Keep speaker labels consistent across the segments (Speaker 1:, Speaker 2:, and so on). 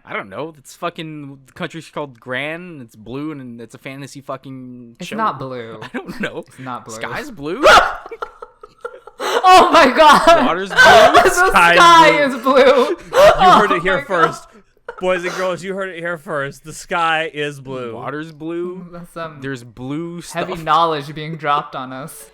Speaker 1: I don't know. It's fucking the country's called Gran. And it's blue, and it's a fantasy fucking show.
Speaker 2: It's not blue.
Speaker 1: I don't know.
Speaker 2: It's not blue.
Speaker 1: Sky's blue.
Speaker 2: Oh my god!
Speaker 1: Water's blue.
Speaker 2: The sky is blue.
Speaker 3: You heard it here first. Boys and girls, you heard it here first. The sky is blue.
Speaker 1: Water's blue.
Speaker 2: That's
Speaker 1: There's blue stuff.
Speaker 2: heavy knowledge being dropped on us.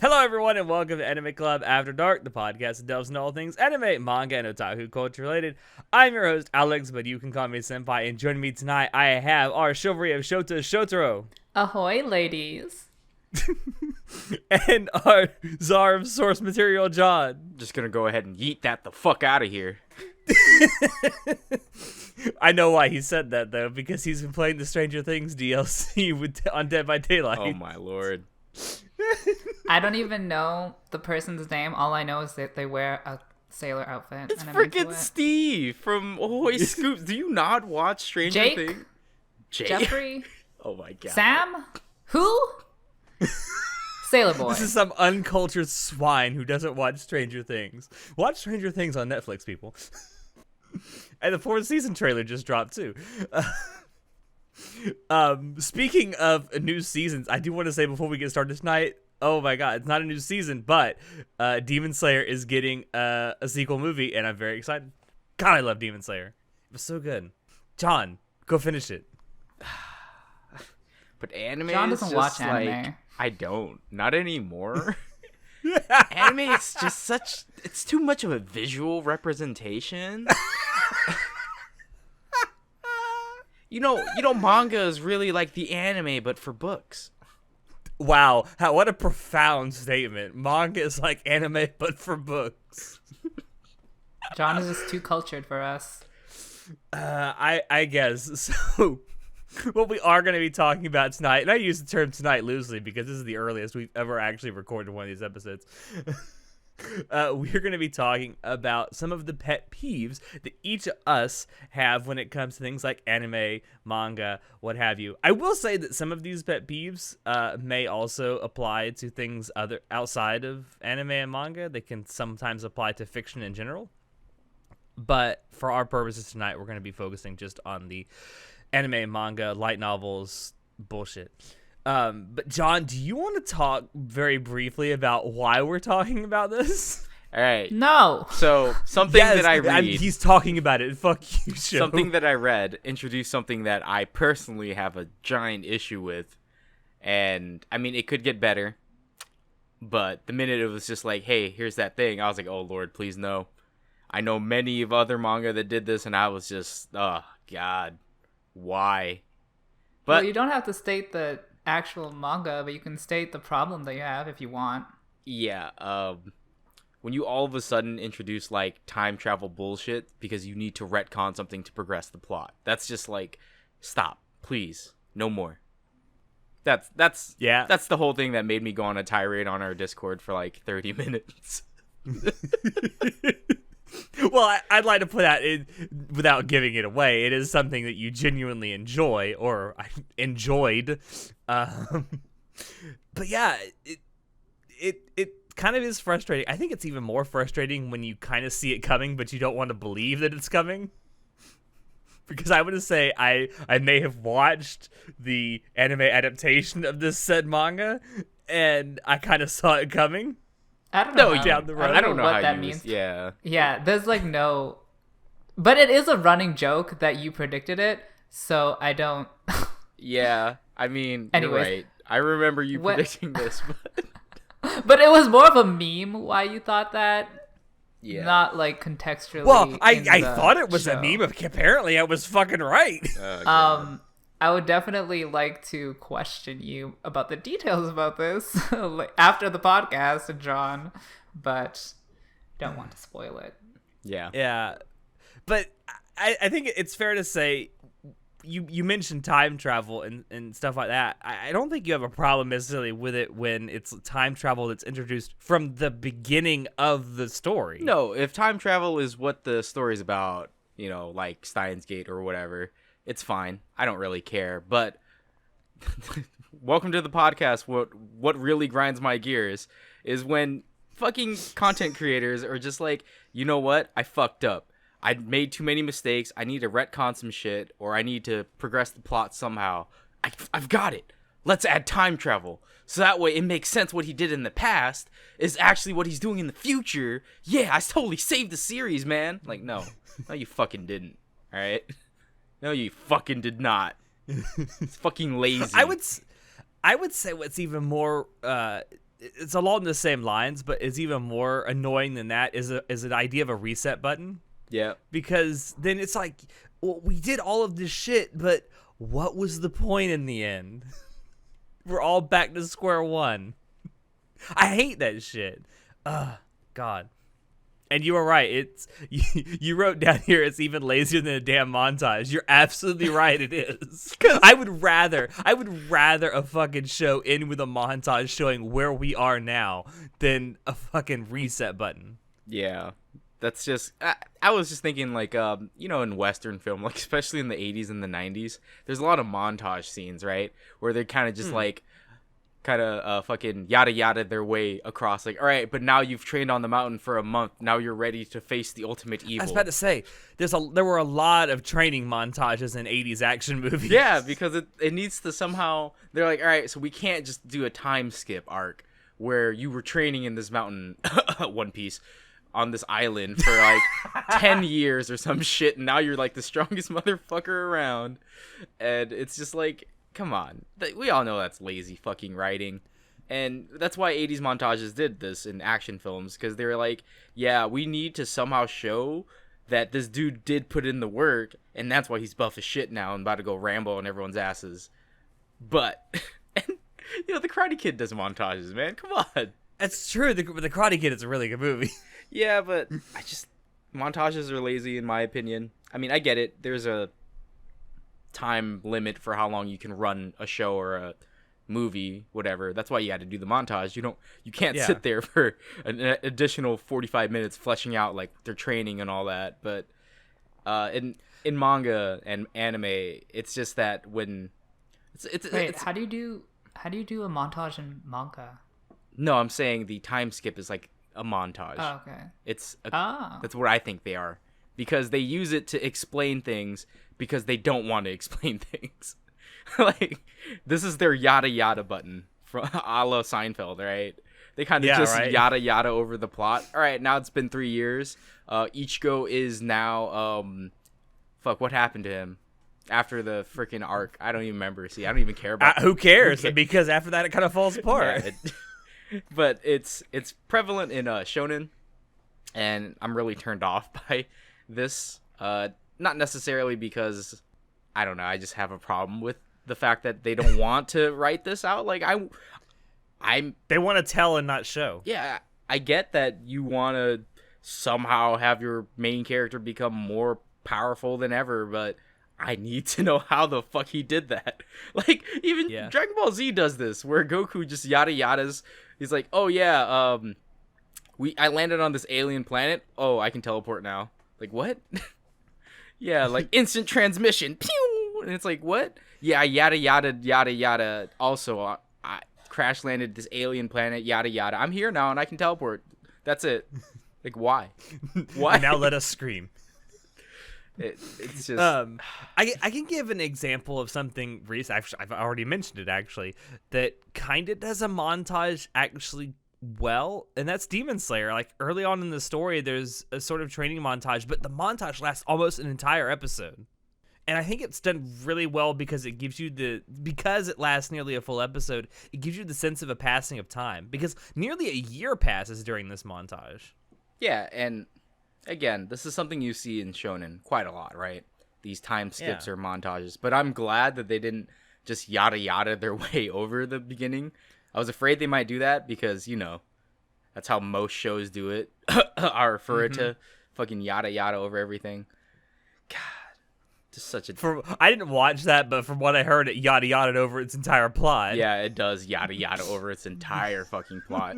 Speaker 3: Hello, everyone, and welcome to Anime Club After Dark, the podcast that delves into all things anime, manga, and otaku culture related. I'm your host, Alex, but you can call me Senpai, and joining me tonight, I have our chivalry of Shota Shotaro.
Speaker 2: Ahoy, ladies.
Speaker 3: And our czar of source material, John.
Speaker 1: Just gonna go ahead and yeet that the fuck out of here.
Speaker 3: I know why he said that, though, because he's been playing the Stranger Things DLC on Dead by Daylight.
Speaker 1: Oh my lord.
Speaker 2: I don't even know the person's name. All I know is that they wear a sailor outfit.
Speaker 1: It's
Speaker 2: and I'm into
Speaker 1: freaking
Speaker 2: it.
Speaker 1: Steve from Ahoy Scoops. Do you not watch Stranger
Speaker 2: Jake?
Speaker 1: Things? Jake?
Speaker 2: Jeffrey?
Speaker 1: Oh my god.
Speaker 2: Sam? Who? Sailor Boy.
Speaker 3: This is some uncultured swine who doesn't watch Stranger Things. Watch Stranger Things on Netflix, people. And the 4th season trailer just dropped, too. Speaking of new seasons, I do want to say before we get started tonight, oh my god, it's not a new season, but Demon Slayer is getting a sequel movie, and I'm very excited. God, I love Demon Slayer. It was so good. John, go finish it.
Speaker 1: But anime
Speaker 2: John
Speaker 1: is
Speaker 2: doesn't
Speaker 1: just
Speaker 2: watch anime.
Speaker 1: like, I don't. Not anymore. Anime is just such, it's too much of a visual representation. You know, manga is really like the anime, but for books.
Speaker 3: Wow, what a profound statement. Manga is like anime, but for books.
Speaker 2: John is just too cultured for us.
Speaker 3: I guess. So, what we are going to be talking about tonight, and I use the term tonight loosely because this is the earliest we've ever actually recorded one of these episodes. We're going to be talking about some of the pet peeves that each of us have when it comes to things like anime, manga, what have you. I will say that some of these pet peeves may also apply to things outside of anime and manga. They can sometimes apply to fiction in general. But for our purposes tonight, we're going to be focusing just on the anime, manga, light novels, bullshit. But John, do you want to talk very briefly about why we're talking about this?
Speaker 1: All right.
Speaker 2: No.
Speaker 1: So something that I read.
Speaker 3: He's talking about it. Fuck you, show.
Speaker 1: Something that I read introduced something that I personally have a giant issue with. And, I mean, it could get better. But the minute it was just like, hey, here's that thing, I was like, oh, Lord, please no. I know many of other manga that did this, and I was just, oh, God, why? But
Speaker 2: Well, you don't have to state the actual manga, but you can state the problem that you have if you want.
Speaker 1: yeah, when you all of a sudden introduce, like, time travel bullshit because you need to retcon something to progress the plot, that's just like, stop, please, no more. That's the whole thing that made me go on a tirade on our Discord for like 30 minutes.
Speaker 3: Well, I'd like to put out it without giving it away. It is something that you genuinely enjoy, or I enjoyed. But yeah, it kind of is frustrating. I think it's even more frustrating when you kind of see it coming, but you don't want to believe that it's coming. Because I would say I may have watched the anime adaptation of this said manga, and I kind of saw it coming.
Speaker 2: I don't know.
Speaker 3: down the road.
Speaker 1: I don't know
Speaker 2: what
Speaker 1: how
Speaker 2: that
Speaker 1: you
Speaker 2: means.
Speaker 1: Yeah.
Speaker 2: Yeah, there's like no... But it is a running joke that you predicted it, so I don't...
Speaker 1: Yeah, I mean,
Speaker 2: Anyways,
Speaker 1: you're right. I remember you
Speaker 2: what-
Speaker 1: predicting this, but
Speaker 2: But it was more of a meme why you thought that,
Speaker 1: yeah.
Speaker 2: not like contextually.
Speaker 3: Well, I
Speaker 2: in the
Speaker 3: thought it was
Speaker 2: show.
Speaker 3: a meme, but apparently I was fucking right.
Speaker 1: God.
Speaker 2: I would definitely like to question you about the details about this after the podcast, John, but don't want to spoil it.
Speaker 1: Yeah.
Speaker 3: Yeah, but I think it's fair to say you mentioned time travel and stuff like that. I don't think you have a problem necessarily with it when it's time travel that's introduced from the beginning of the story.
Speaker 1: No, if time travel is what the story's about, like Steins Gate or whatever, it's fine. I don't really care. But welcome to the podcast. What really grinds my gears is when fucking content creators are just like, you know what? I fucked up. I made too many mistakes. I need to retcon some shit, or I need to progress the plot somehow. I've got it. Let's add time travel. So that way it makes sense what he did in the past is actually what he's doing in the future. Yeah, I totally saved the series, man. Like, no. No, you fucking didn't. All right? No, you fucking did not. It's fucking lazy.
Speaker 3: I would say what's even more... it's along the same lines, but it's even more annoying than that is an idea of a reset button.
Speaker 1: Yeah.
Speaker 3: Because then it's like, well, we did all of this shit, but what was the point in the end? We're all back to square one. I hate that shit. God. And you were right. It's you wrote down here it's even lazier than a damn montage. You're absolutely right. It is. I would rather a fucking show end with a montage showing where we are now than a fucking reset button.
Speaker 1: Yeah. That's just, I was just thinking, like, in Western film, like, especially in the 80s and the 90s, there's a lot of montage scenes, right? Where they're kind of just, fucking yada yada their way across. Like, all right, but now you've trained on the mountain for a month. Now you're ready to face the ultimate evil.
Speaker 3: I was about to say, there were a lot of training montages in 80s action movies.
Speaker 1: Yeah, because it needs to somehow, they're like, all right, so we can't just do a time skip arc where you were training in this mountain, One Piece, on this island for like 10 years or some shit, and now you're like the strongest motherfucker around. And it's just like, come on. We all know that's lazy fucking writing. And that's why 80s montages did this in action films, because they were like, yeah, we need to somehow show that this dude did put in the work, and that's why he's buff as shit now and about to go Rambo on everyone's asses. But, and, the Karate Kid does montages, man. Come on.
Speaker 3: That's true. The Karate Kid is a really good movie.
Speaker 1: Yeah, but montages are lazy in my opinion. I mean, I get it. There's a time limit for how long you can run a show or a movie, whatever. That's why you had to do the montage. You can't sit there for an additional 45 minutes fleshing out like their training and all that. But in manga and anime, it's just that when
Speaker 2: how do you do a montage in manga?
Speaker 1: No, I'm saying the time skip is like a montage.
Speaker 2: Oh, okay.
Speaker 1: That's what I think they are, because they use it to explain things because they don't want to explain things. Like, this is their yada yada button from a la Seinfeld, right? They kind of yada yada over the plot. All right, now it's been 3 years. Ichigo is now what happened to him after the freaking arc? I don't even remember. See, I don't even care about
Speaker 3: who cares? Because after that it kind of falls apart.
Speaker 1: Yeah, but it's prevalent in shonen, and I'm really turned off by this. Not necessarily because, I don't know, I just have a problem with the fact that they don't want to write this out. Like,
Speaker 3: they want to tell and not show.
Speaker 1: Yeah, I get that you want to somehow have your main character become more powerful than ever, but I need to know how the fuck he did that. Like, even Dragon Ball Z does this, where Goku just yada yadas. He's like, oh yeah, I landed on this alien planet. Oh, I can teleport now. Like, what? Yeah, like instant transmission. Pew! And it's like, what? Yeah, yada yada yada yada. Also, I crash landed this alien planet. Yada yada. I'm here now and I can teleport. That's it. Like, why? Why?
Speaker 3: Now let us scream.
Speaker 1: It's just
Speaker 3: I can give an example of something recent. I've already mentioned it actually, that kind of does a montage actually well, and that's Demon Slayer. Like, early on in the story there's a sort of training montage, but the montage lasts almost an entire episode, and I think it's done really well because it gives you because it lasts nearly a full episode, it gives you the sense of a passing of time, because nearly a year passes during this montage.
Speaker 1: Yeah, and again, this is something you see in shonen quite a lot, right? These time skips or montages. But I'm glad that they didn't just yada yada their way over the beginning. I was afraid they might do that because, that's how most shows do it. Are for it to fucking yada yada over everything. God. Just such a
Speaker 3: I didn't watch that, but from what I heard, it yada yada over its entire plot.
Speaker 1: yeah, it does yada yada over its entire fucking plot.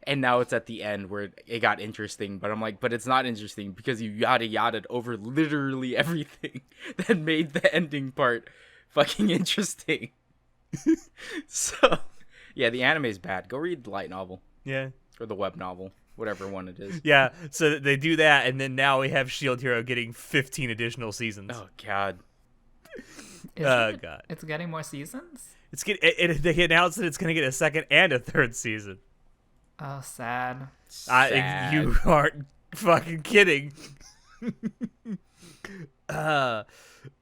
Speaker 1: And now it's at the end where it got interesting, but I'm like, but it's not interesting because you yada yada over literally everything that made the ending part fucking interesting. So, yeah, the anime's bad. Go read the light novel.
Speaker 3: Yeah.
Speaker 1: Or the web novel, whatever one it is.
Speaker 3: Yeah, so they do that, and then now we have Shield Hero getting 15 additional seasons.
Speaker 1: Oh, God.
Speaker 3: God.
Speaker 2: It's getting more seasons?
Speaker 3: They announced that it's going to get a second and a third season.
Speaker 2: Oh, sad.
Speaker 1: Sad.
Speaker 3: You aren't fucking kidding.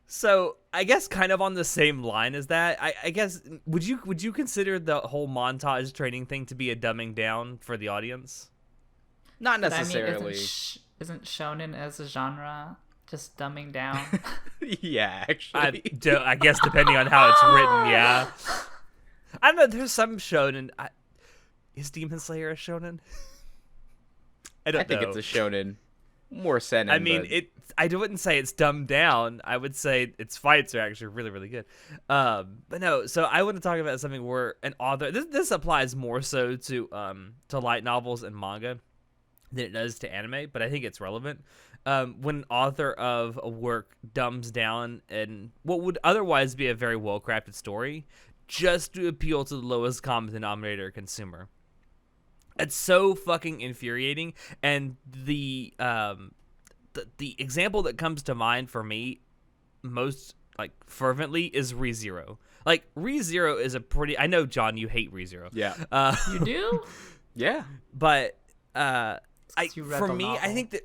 Speaker 3: So I guess kind of on the same line as that, I guess would you consider the whole montage training thing to be a dumbing down for the audience?
Speaker 1: Not
Speaker 2: But
Speaker 1: necessarily.
Speaker 2: I mean, isn't shonen as a genre just dumbing down?
Speaker 1: Yeah, actually.
Speaker 3: I guess depending on how it's written, yeah. I don't know. There's some shonen. Is Demon Slayer a shonen? I
Speaker 1: think it's a shonen. More seinen.
Speaker 3: I mean,
Speaker 1: but...
Speaker 3: I wouldn't say it's dumbed down. I would say its fights are actually really, really good. But no. So I want to talk about something where an author. This applies more so to light novels and manga than it does to anime. But I think it's relevant. When an author of a work dumbs down and what would otherwise be a very well crafted story, just to appeal to the lowest common denominator consumer. It's so fucking infuriating, and the example that comes to mind for me most like fervently is ReZero. Like ReZero is a pretty. I know, John, you hate ReZero.
Speaker 1: Yeah.
Speaker 2: You do?
Speaker 1: Yeah.
Speaker 3: But
Speaker 2: You read
Speaker 3: for
Speaker 2: the
Speaker 3: me,
Speaker 2: novel.
Speaker 3: I think that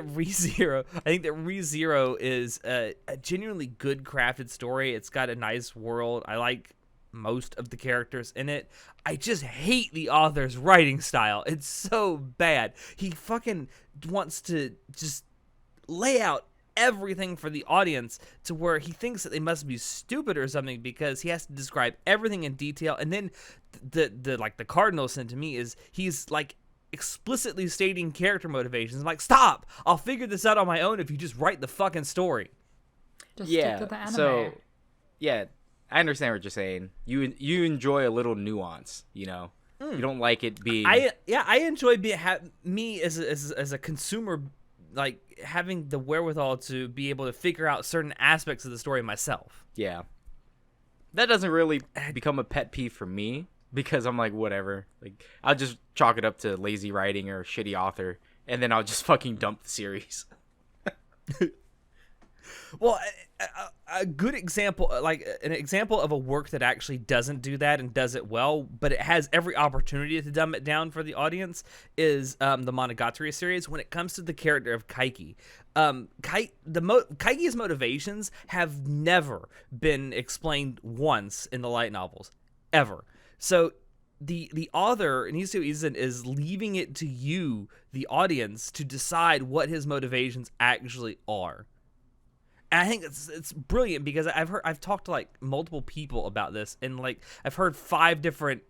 Speaker 3: ReZero is a genuinely good crafted story. It's got a nice world. I like most of the characters in it. I just hate the author's writing style. It's so bad. He fucking wants to just lay out everything for the audience to where he thinks that they must be stupid or something because he has to describe everything in detail. And then the cardinal sin to me is he's like explicitly stating character motivations. I'm like, stop! I'll figure this out on my own if you just write the fucking story.
Speaker 2: Just
Speaker 1: Yeah.
Speaker 2: stick to the anime.
Speaker 1: So, yeah, I understand what you're saying. You enjoy a little nuance, you know. You don't like it being.
Speaker 3: I enjoy me as a consumer, like having the wherewithal to be able to figure out certain aspects of the story myself.
Speaker 1: Yeah. That doesn't really become a pet peeve for me because I'm like, whatever. Like, I'll just chalk it up to lazy writing or shitty author, and then I'll just fucking dump the series.
Speaker 3: Well, a good example, like an example of a work that actually doesn't do that and does it well, but it has every opportunity to dumb it down for the audience, is the Monogatari series. When it comes to the character of Kaiki, Kaiki's motivations have never been explained once in the light novels, ever. So the author, Nisio Izen, is leaving it to you, the audience, to decide what his motivations actually are. And I think it's brilliant because I've talked to like multiple people about this, and like I've heard 5 different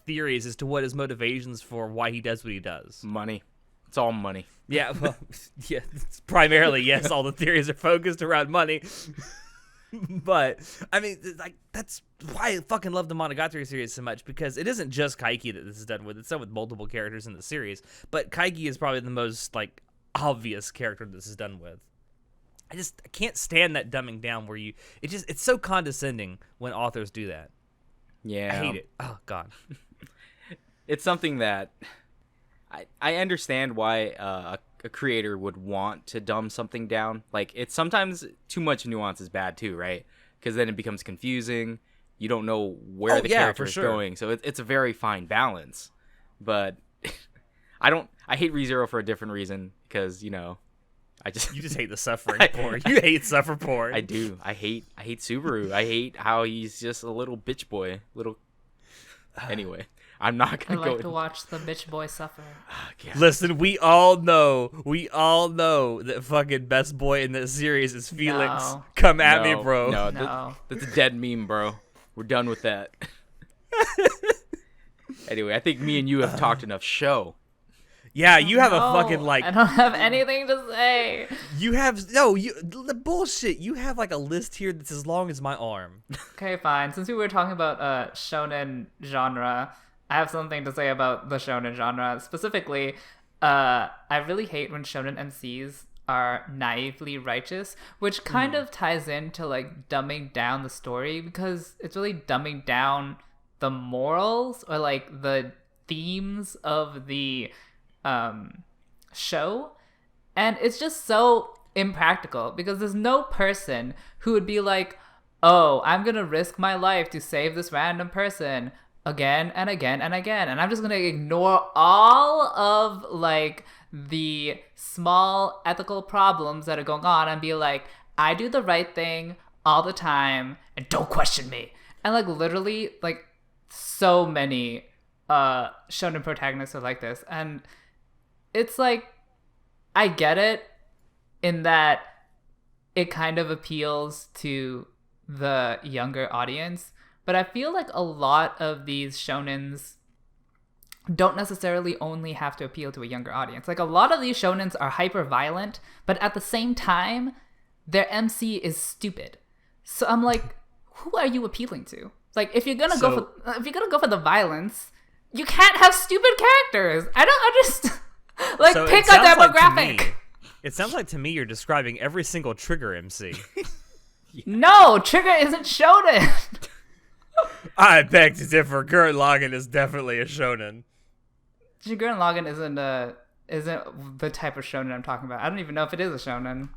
Speaker 3: theories as to what his motivations for why he does what he does.
Speaker 1: Money. It's all money.
Speaker 3: Yeah, well, yeah, it's primarily, yes, all the theories are focused around money. But I mean, like, that's why I fucking love the Monogatari series so much, because it isn't just Kaiki that this is done with. It's done with multiple characters in the series, but Kaiki is probably the most like obvious character this is done with. I can't stand that dumbing down where it's so condescending when authors do that.
Speaker 1: Yeah.
Speaker 3: I hate it. Oh God.
Speaker 1: It's something that I understand why a creator would want to dumb something down. Like, it's sometimes too much nuance is bad too, right? Because then it becomes confusing. You don't know where the character is going. So it's a very fine balance. But I hate ReZero for a different reason, because, you know,
Speaker 3: you just hate the suffering porn. You hate suffer porn.
Speaker 1: I do. I hate Subaru. I hate how he's just a little bitch boy. Anyway, I'm not gonna go.
Speaker 2: I like to watch the bitch boy suffer.
Speaker 3: Listen, we all know that fucking best boy in this series is Felix.
Speaker 2: No.
Speaker 3: Come at me, bro.
Speaker 1: No, that's a dead meme, bro. We're done with that. Anyway, I think me and you have talked enough show.
Speaker 3: Yeah, you have a
Speaker 2: No,
Speaker 3: fucking like.
Speaker 2: I don't have anything to say.
Speaker 3: You have no. You the bullshit. You have like a list here that's as long as my arm.
Speaker 2: Okay, fine. Since we were talking about shonen genre, I have something to say about the shonen genre. Specifically, I really hate when shonen MCs are naively righteous, which kind of ties into like dumbing down the story, because it's really dumbing down the morals or like the themes of the show, and it's just so impractical because there's no person who would be like, oh, I'm gonna risk my life to save this random person again and again and again, and I'm just gonna ignore all of like the small ethical problems that are going on and be like, I do the right thing all the time and don't question me. And like literally like so many shonen protagonists are like this, and it's like, I get it in that it kind of appeals to the younger audience, but I feel like a lot of these shonens don't necessarily only have to appeal to a younger audience. Like a lot of these shonens are hyper violent, but at the same time, their MC is stupid. So I'm like, who are you appealing to? Like if you're gonna go for the violence, you can't have stupid characters. I don't understand. Like,
Speaker 3: So
Speaker 2: pick
Speaker 3: it
Speaker 2: a
Speaker 3: sounds like to
Speaker 2: demographic.
Speaker 3: me- It sounds like to me you're describing every single Trigger MC.
Speaker 2: No, Trigger isn't shonen.
Speaker 3: I beg to differ. Gurren Lagann is definitely a shonen.
Speaker 2: Trigger and Lagann isn't the type of shonen I'm talking about. I don't even know if it is a shonen.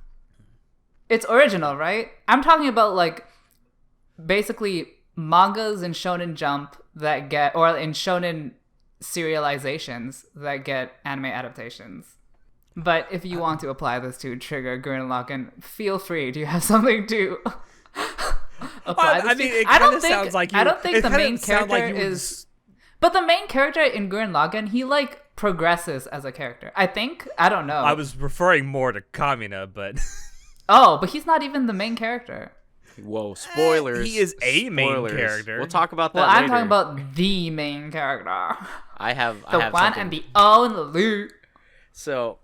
Speaker 2: It's original, right? I'm talking about like basically mangas in Shonen Jump that get, or in shonen serializations that get anime adaptations. But if you want to apply this to Trigger, Gurren Lagann, feel free. Do you have something to apply this
Speaker 3: I mean,
Speaker 2: to?
Speaker 3: it kind of sounds like you.
Speaker 2: I don't think
Speaker 3: it
Speaker 2: the
Speaker 3: kinda
Speaker 2: main
Speaker 3: sound like
Speaker 2: character
Speaker 3: you were
Speaker 2: is. But the main character in Gurren Lagann, he like progresses as a character. I think. I don't know.
Speaker 3: I was referring more to Kamina, but
Speaker 2: Oh, but he's not even the main character.
Speaker 1: Whoa, spoilers.
Speaker 3: he is a main
Speaker 1: Spoilers.
Speaker 3: character.
Speaker 1: We'll talk about that
Speaker 2: Well,
Speaker 1: later.
Speaker 2: I'm talking about the main character.
Speaker 1: I have
Speaker 2: The one
Speaker 1: something.
Speaker 2: and the only.
Speaker 1: So,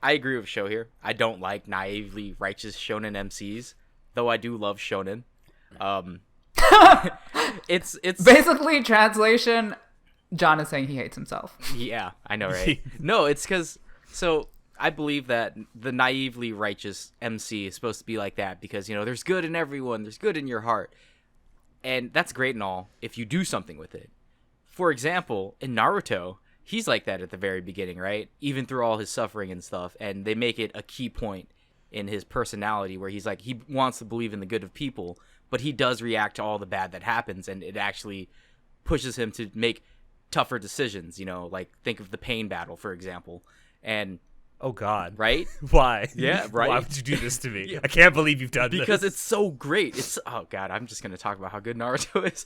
Speaker 1: I agree with Sho here. I don't like naively righteous shonen MCs, though I do love shonen. It's
Speaker 2: Basically, translation, John is saying he hates himself.
Speaker 1: yeah, I know, right? No, it's because I believe that the naively righteous MC is supposed to be like that because there's good in everyone, there's good in your heart, and that's great and all if you do something with it. For example, in Naruto, he's like that at the very beginning, right? Even through all his suffering and stuff, and they make it a key point in his personality where he's like, he wants to believe in the good of people, but he does react to all the bad that happens, and it actually pushes him to make tougher decisions, like think of the pain battle, for example. And
Speaker 3: Oh God!
Speaker 1: right?
Speaker 3: Why?
Speaker 1: Yeah, right.
Speaker 3: Why would you do this to me?
Speaker 1: Yeah.
Speaker 3: I can't believe you've done
Speaker 1: Because
Speaker 3: this.
Speaker 1: it's so great. Oh God, I'm just gonna talk about how good Naruto is.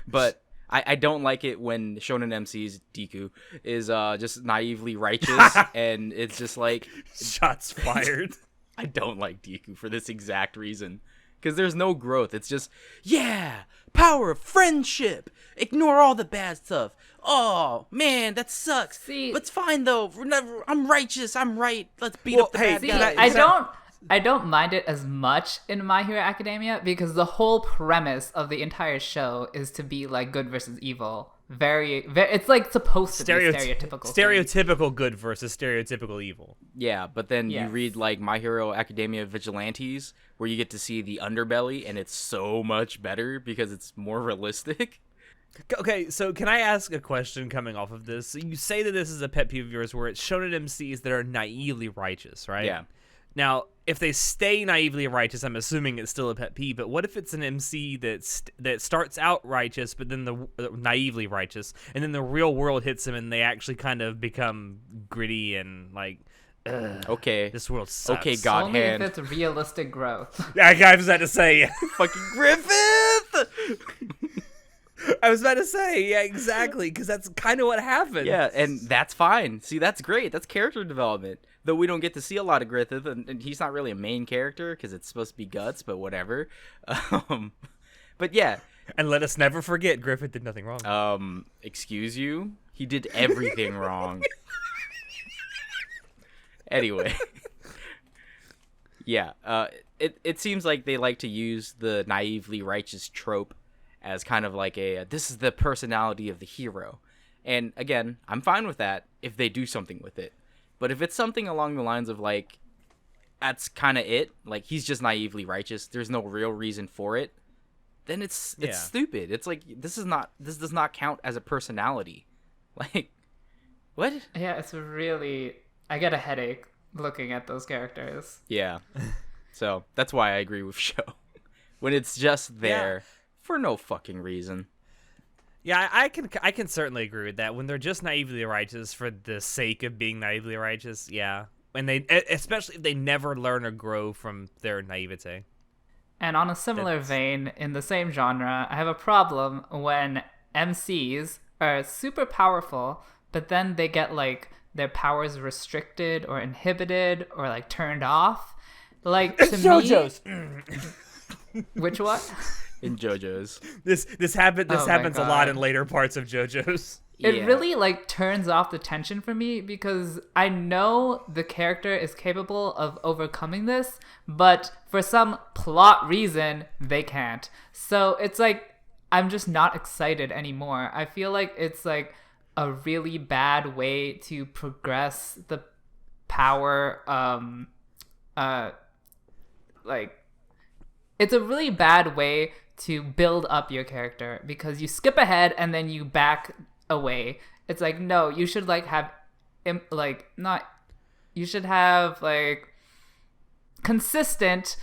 Speaker 1: But I don't like it when shonen MCs Deku is just naively righteous, and it's just like
Speaker 3: Shots fired.
Speaker 1: I don't like Deku for this exact reason. Because there's no growth. It's just, yeah, power of friendship. Ignore all the bad stuff. Oh, man, that sucks.
Speaker 2: See-
Speaker 1: but it's fine, though. I'm righteous. I'm right. Let's beat up the bad
Speaker 2: See,
Speaker 1: guys.
Speaker 2: I don't mind it as much in My Hero Academia because the whole premise of the entire show is to be like good versus evil. Very, it's like supposed to be stereotypical.
Speaker 3: Stereotypical good versus stereotypical evil.
Speaker 1: Yeah, but then
Speaker 2: Yes.
Speaker 1: you read, like, My Hero Academia Vigilantes, where you get to see the underbelly, and it's so much better because it's more realistic.
Speaker 3: Okay, so can I ask a question coming off of this? So you say that this is a pet peeve of yours where it's shonen MCs that are naively righteous, right?
Speaker 1: Yeah.
Speaker 3: Now, if they stay naively righteous, I'm assuming it's still a pet peeve. But what if it's an MC that starts out righteous, but then naively righteous, and then the real world hits them, and they actually kind of become gritty and like,
Speaker 1: Okay.
Speaker 3: this world sucks.
Speaker 1: Okay, God
Speaker 2: Only
Speaker 1: hand.
Speaker 2: if it's realistic growth.
Speaker 3: I was about to say,
Speaker 1: Fucking Griffith!
Speaker 3: I was about to say, yeah, exactly, because that's kind of what happens.
Speaker 1: Yeah, and that's fine. See, that's great. That's character development. Though we don't get to see a lot of Griffith, and he's not really a main character because it's supposed to be Guts, but whatever. But yeah,
Speaker 3: And let us never forget, Griffith did nothing wrong.
Speaker 1: excuse you? He did everything wrong. Anyway, yeah. It seems like they like to use the naively righteous trope as kind of like this is the personality of the hero. And again, I'm fine with that if they do something with it. But if it's something along the lines of like, that's kind of it, like he's just naively righteous, there's no real reason for it, then it's stupid. It's like this does not count as a personality. Like, what?
Speaker 2: Yeah, it's really, I get a headache looking at those characters.
Speaker 1: Yeah. So that's why I agree with Show. When it's just there for no fucking reason.
Speaker 3: Yeah, I can certainly agree with that. When they're just naively righteous for the sake of being naively righteous, yeah. And especially if they never learn or grow from their naivete.
Speaker 2: And on a similar vein, in the same genre, I have a problem when MCs are super powerful, but then they get like their powers restricted or inhibited or like turned off. Like to
Speaker 3: JoJo's.
Speaker 2: Which one?
Speaker 1: In JoJo's.
Speaker 3: This happens a lot
Speaker 2: God.
Speaker 3: in later parts of JoJo's.
Speaker 2: It really like turns off the tension for me because I know the character is capable of overcoming this, but for some plot reason they can't. So it's like I'm just not excited anymore. I feel like it's like a really bad way to progress the power like it's a really bad way to build up your character because you skip ahead and then you back away. It's like, no, you should like have you should have like consistent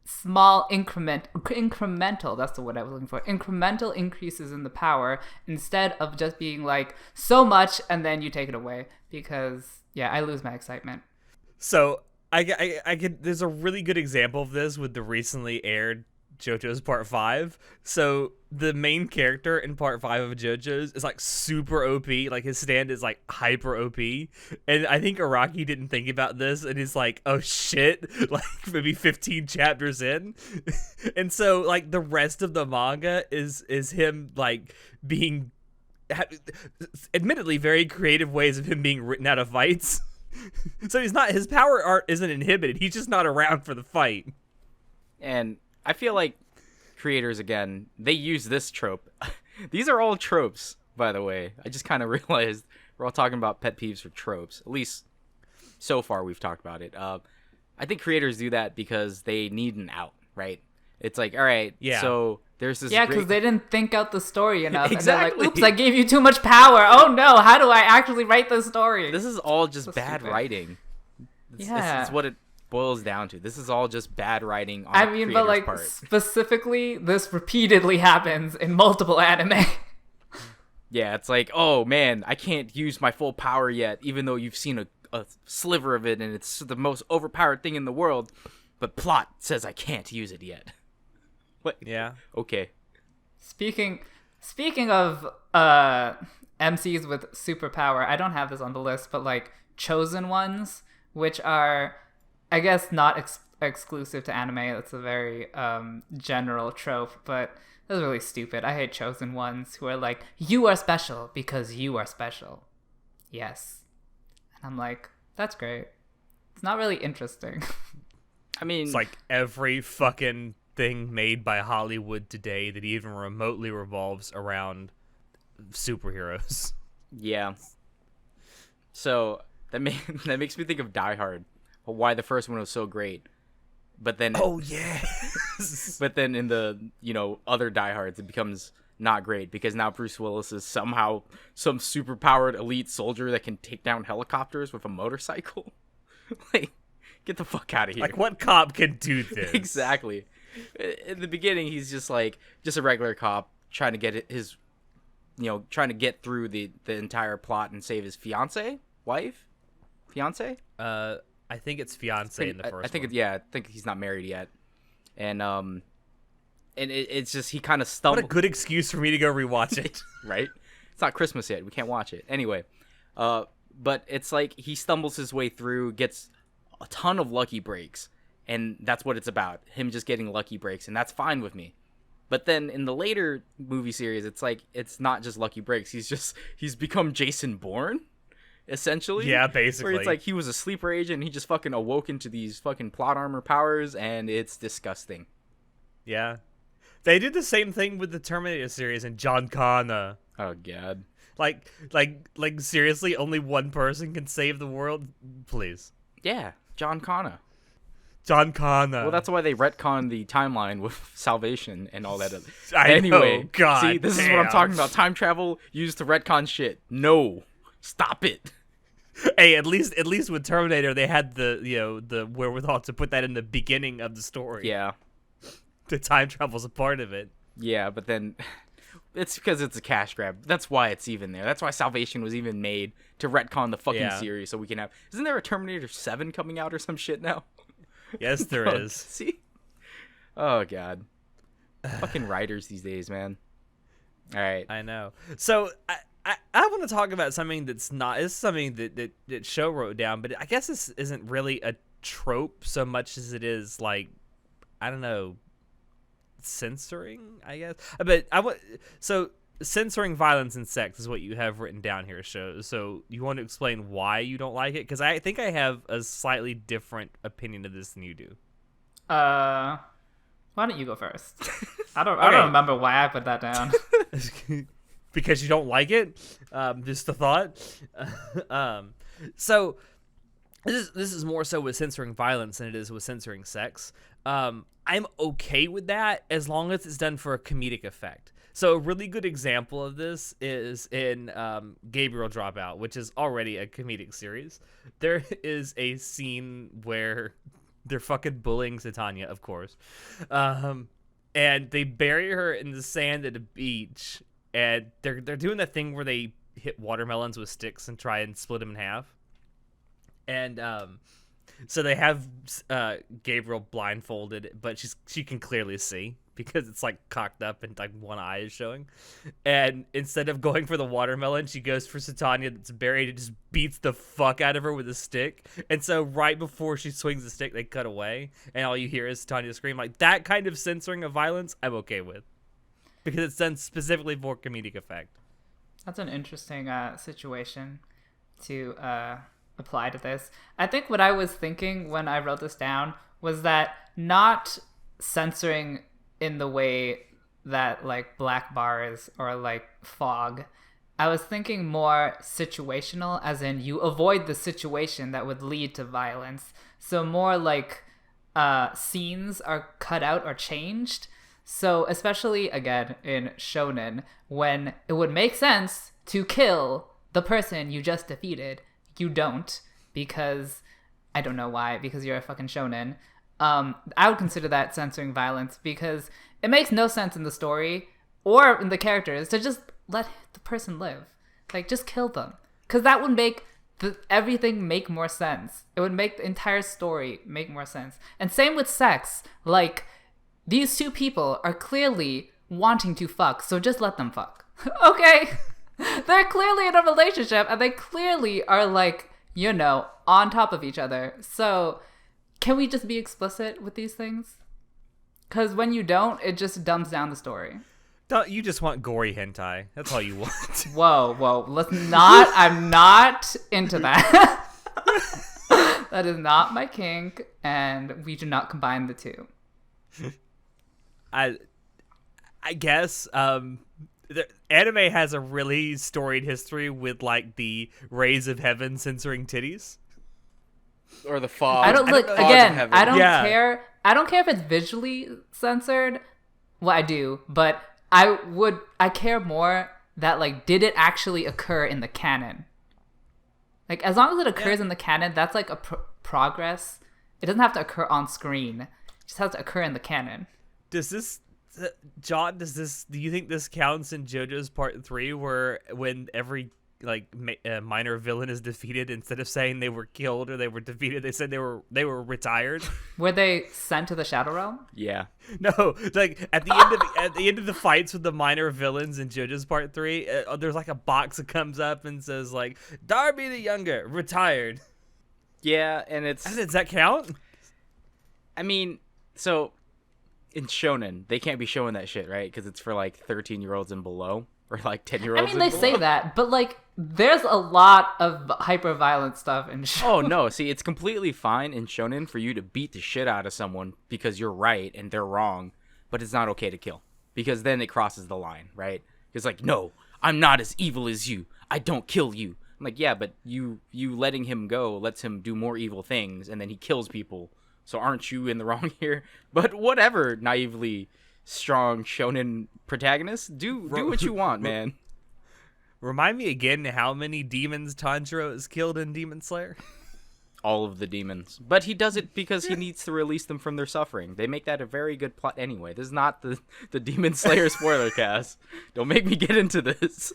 Speaker 2: small incremental, that's the word I was looking for, incremental increases in the power instead of just being like so much and then you take it away, because I lose my excitement.
Speaker 3: So I could, there's a really good example of this with the recently aired JoJo's Part 5. So the main character in Part 5 of JoJo's is like super OP. Like his stand is like hyper OP. And I think Araki didn't think about this and he's like, oh shit, like maybe 15 chapters in. And so like the rest of the manga is him like being, admittedly very creative ways of him being written out of fights. So his power art isn't inhibited. He's just not around for the fight.
Speaker 1: And I feel like creators, again, they use this trope. These are all tropes, by the way. I just kind of realized we're all talking about pet peeves for tropes. At least so far we've talked about it. I think creators do that because they need an out, right? It's like, all right, so there's this
Speaker 2: because they didn't think out the story enough.
Speaker 1: Exactly.
Speaker 2: And they're like, oops, I gave you too much power. Oh no, how do I actually write this story?
Speaker 1: This is all just
Speaker 2: So
Speaker 1: bad
Speaker 2: stupid.
Speaker 1: writing. This is what it boils down to. This is all just bad writing on
Speaker 2: I
Speaker 1: the
Speaker 2: mean,
Speaker 1: creator's
Speaker 2: but like
Speaker 1: part.
Speaker 2: specifically, this repeatedly happens in multiple anime.
Speaker 1: Yeah, it's like, oh man, I can't use my full power yet, even though you've seen a sliver of it and it's the most overpowered thing in the world, but plot says I can't use it yet. What?
Speaker 3: Yeah.
Speaker 1: Okay.
Speaker 2: Speaking of MCs with superpower, I don't have this on the list, but like chosen ones, which are, I guess, not exclusive to anime. That's a very general trope, but that's really stupid. I hate chosen ones who are like, you are special because you are special. Yes. And I'm like, that's great. It's not really interesting.
Speaker 1: I mean,
Speaker 3: It's like every fucking thing made by Hollywood today that even remotely revolves around superheroes.
Speaker 1: yeah. So that makes me think of Die Hard. Why the first one was so great, but then but then in the other Die Hards it becomes not great because now Bruce Willis is somehow some super powered elite soldier that can take down helicopters with a motorcycle. Like, get the fuck out of here!
Speaker 3: Like, what cop can do this?
Speaker 1: Exactly. In the beginning, he's just a regular cop trying to get trying to get through the entire plot and save his fiance.
Speaker 3: I think it's fiance in the first
Speaker 1: I think
Speaker 3: one.
Speaker 1: I think he's not married yet, and it's just he kind of stumbled.
Speaker 3: What a good excuse for me to go rewatch it.
Speaker 1: Right? It's not Christmas yet. We can't watch it anyway. But it's like he stumbles his way through, gets a ton of lucky breaks, and that's what it's about. Him just getting lucky breaks, and that's fine with me. But then in the later movie series, it's like it's not just lucky breaks. He's become Jason Bourne. essentially.
Speaker 3: Yeah,
Speaker 1: Where
Speaker 3: basically.
Speaker 1: it's like he was a sleeper agent and he just fucking awoke into these fucking plot armor powers, and it's disgusting.
Speaker 3: Yeah. They did the same thing with the Terminator series and John Connor.
Speaker 1: Oh god.
Speaker 3: Like seriously, only one person can save the world? Please.
Speaker 1: Yeah, John Connor.
Speaker 3: John Connor.
Speaker 1: Well, that's why they retcon the timeline with salvation and all that.
Speaker 3: Anyway,
Speaker 1: Know.
Speaker 3: God
Speaker 1: See, this is what I'm talking about. Time travel used to retcon shit. No, stop it.
Speaker 3: Hey, at least with Terminator, they had the wherewithal to put that in the beginning of the story.
Speaker 1: Yeah,
Speaker 3: The time travel's a part of it.
Speaker 1: yeah, but then it's because it's a cash grab. That's why it's even there. That's why Salvation was even made to retcon the fucking series, so we can have. Isn't there a Terminator 7 coming out or some shit now?
Speaker 3: Yes, there
Speaker 1: Oh,
Speaker 3: is.
Speaker 1: See? Oh god. Fucking writers these days, man. All right.
Speaker 3: I know. So I want to talk about something that's not. It's something that Show wrote down, but I guess this isn't really a trope so much as it is like, I don't know, censoring, I guess. But so censoring violence and sex is what you have written down here, Show. So you want to explain why you don't like it? Because I think I have a slightly different opinion of this than you do.
Speaker 2: Why don't you go first? I don't
Speaker 3: Okay.
Speaker 2: remember why I put that down.
Speaker 3: Because you don't like it. Just a thought. So this is more so with censoring violence than it is with censoring sex. I'm okay with that as long as it's done for a comedic effect. So a really good example of this is in Gabriel Dropout, which is already a comedic series. There is a scene where they're fucking bullying Titania, of course. And they bury her in the sand at a beach, and they're doing that thing where they hit watermelons with sticks and try and split them in half. And so they have Gabriel blindfolded, but she can clearly see because it's like cocked up and like one eye is showing. And instead of going for the watermelon, she goes for Satania that's buried and just beats the fuck out of her with a stick. And so right before she swings the stick, they cut away, and all you hear is Satania scream. Like, that kind of censoring of violence, I'm okay with, because it's done specifically for comedic effect.
Speaker 2: That's an interesting situation to apply to this. I think what I was thinking when I wrote this down was that not censoring in the way that like black bars or like fog. I was thinking more situational, as in you avoid the situation that would lead to violence. So more like scenes are cut out or changed. So especially again in shonen, when it would make sense to kill the person you just defeated, you don't, because I don't know why, because you're a fucking shonen. I would consider that censoring violence, because it makes no sense in the story or in the characters to just let the person live. Like, just kill them, because that would make everything make more sense. It would make the entire story make more sense. And same with sex. Like, these two people are clearly wanting to fuck, so just let them fuck. Okay? They're clearly in a relationship, and they clearly are, like, you know, on top of each other. So, can we just be explicit with these things? Because when you don't, it just dumbs down the story.
Speaker 3: You just want gory hentai. That's all you want.
Speaker 2: Whoa, let's not. I'm not into that. That is not my kink, and we do not combine the two.
Speaker 3: I guess the anime has a really storied history with like the rays of heaven censoring titties.
Speaker 1: Or the fog.
Speaker 2: I don't look
Speaker 1: Fog of
Speaker 2: again.
Speaker 1: heaven.
Speaker 2: I don't
Speaker 3: Yeah.
Speaker 2: care. I don't care if it's visually censored. Well, I do, but I care more that, like, did it actually occur in the canon? Like, as long as it occurs in the canon, that's like a progress. It doesn't have to occur on screen. It just has to occur in the canon.
Speaker 3: Does this, John? Do you think this counts in JoJo's Part 3, where when every like minor villain is defeated, instead of saying they were killed or they were defeated, they said they were retired?
Speaker 2: Were they sent to the Shadow Realm?
Speaker 1: Yeah.
Speaker 3: No, like at the end of the fights with the minor villains in JoJo's Part 3, there's like a box that comes up and says like Darby the Younger retired.
Speaker 1: Yeah, and it's...
Speaker 3: Does that count?
Speaker 1: I mean, so in shonen, they can't be showing that shit, right? Because it's for like 13-year-olds and below, or like 10-year-olds.
Speaker 2: I mean, they say that, but like, there's a lot of hyper-violent stuff in shonen.
Speaker 1: Oh no, see, it's completely fine in shonen for you to beat the shit out of someone because you're right and they're wrong, but it's not okay to kill because then it crosses the line, right? It's like, no, I'm not as evil as you. I don't kill you. I'm like, yeah, but you letting him go lets him do more evil things, and then he kills people. So aren't you in the wrong here? But whatever, naively strong shonen protagonist, do what you want, man.
Speaker 3: Remind me again how many demons Tanjiro has killed in Demon Slayer?
Speaker 1: All of the demons. But he does it because he needs to release them from their suffering. They make that a very good plot anyway. This is not the Demon Slayer spoiler cast. Don't make me get into this.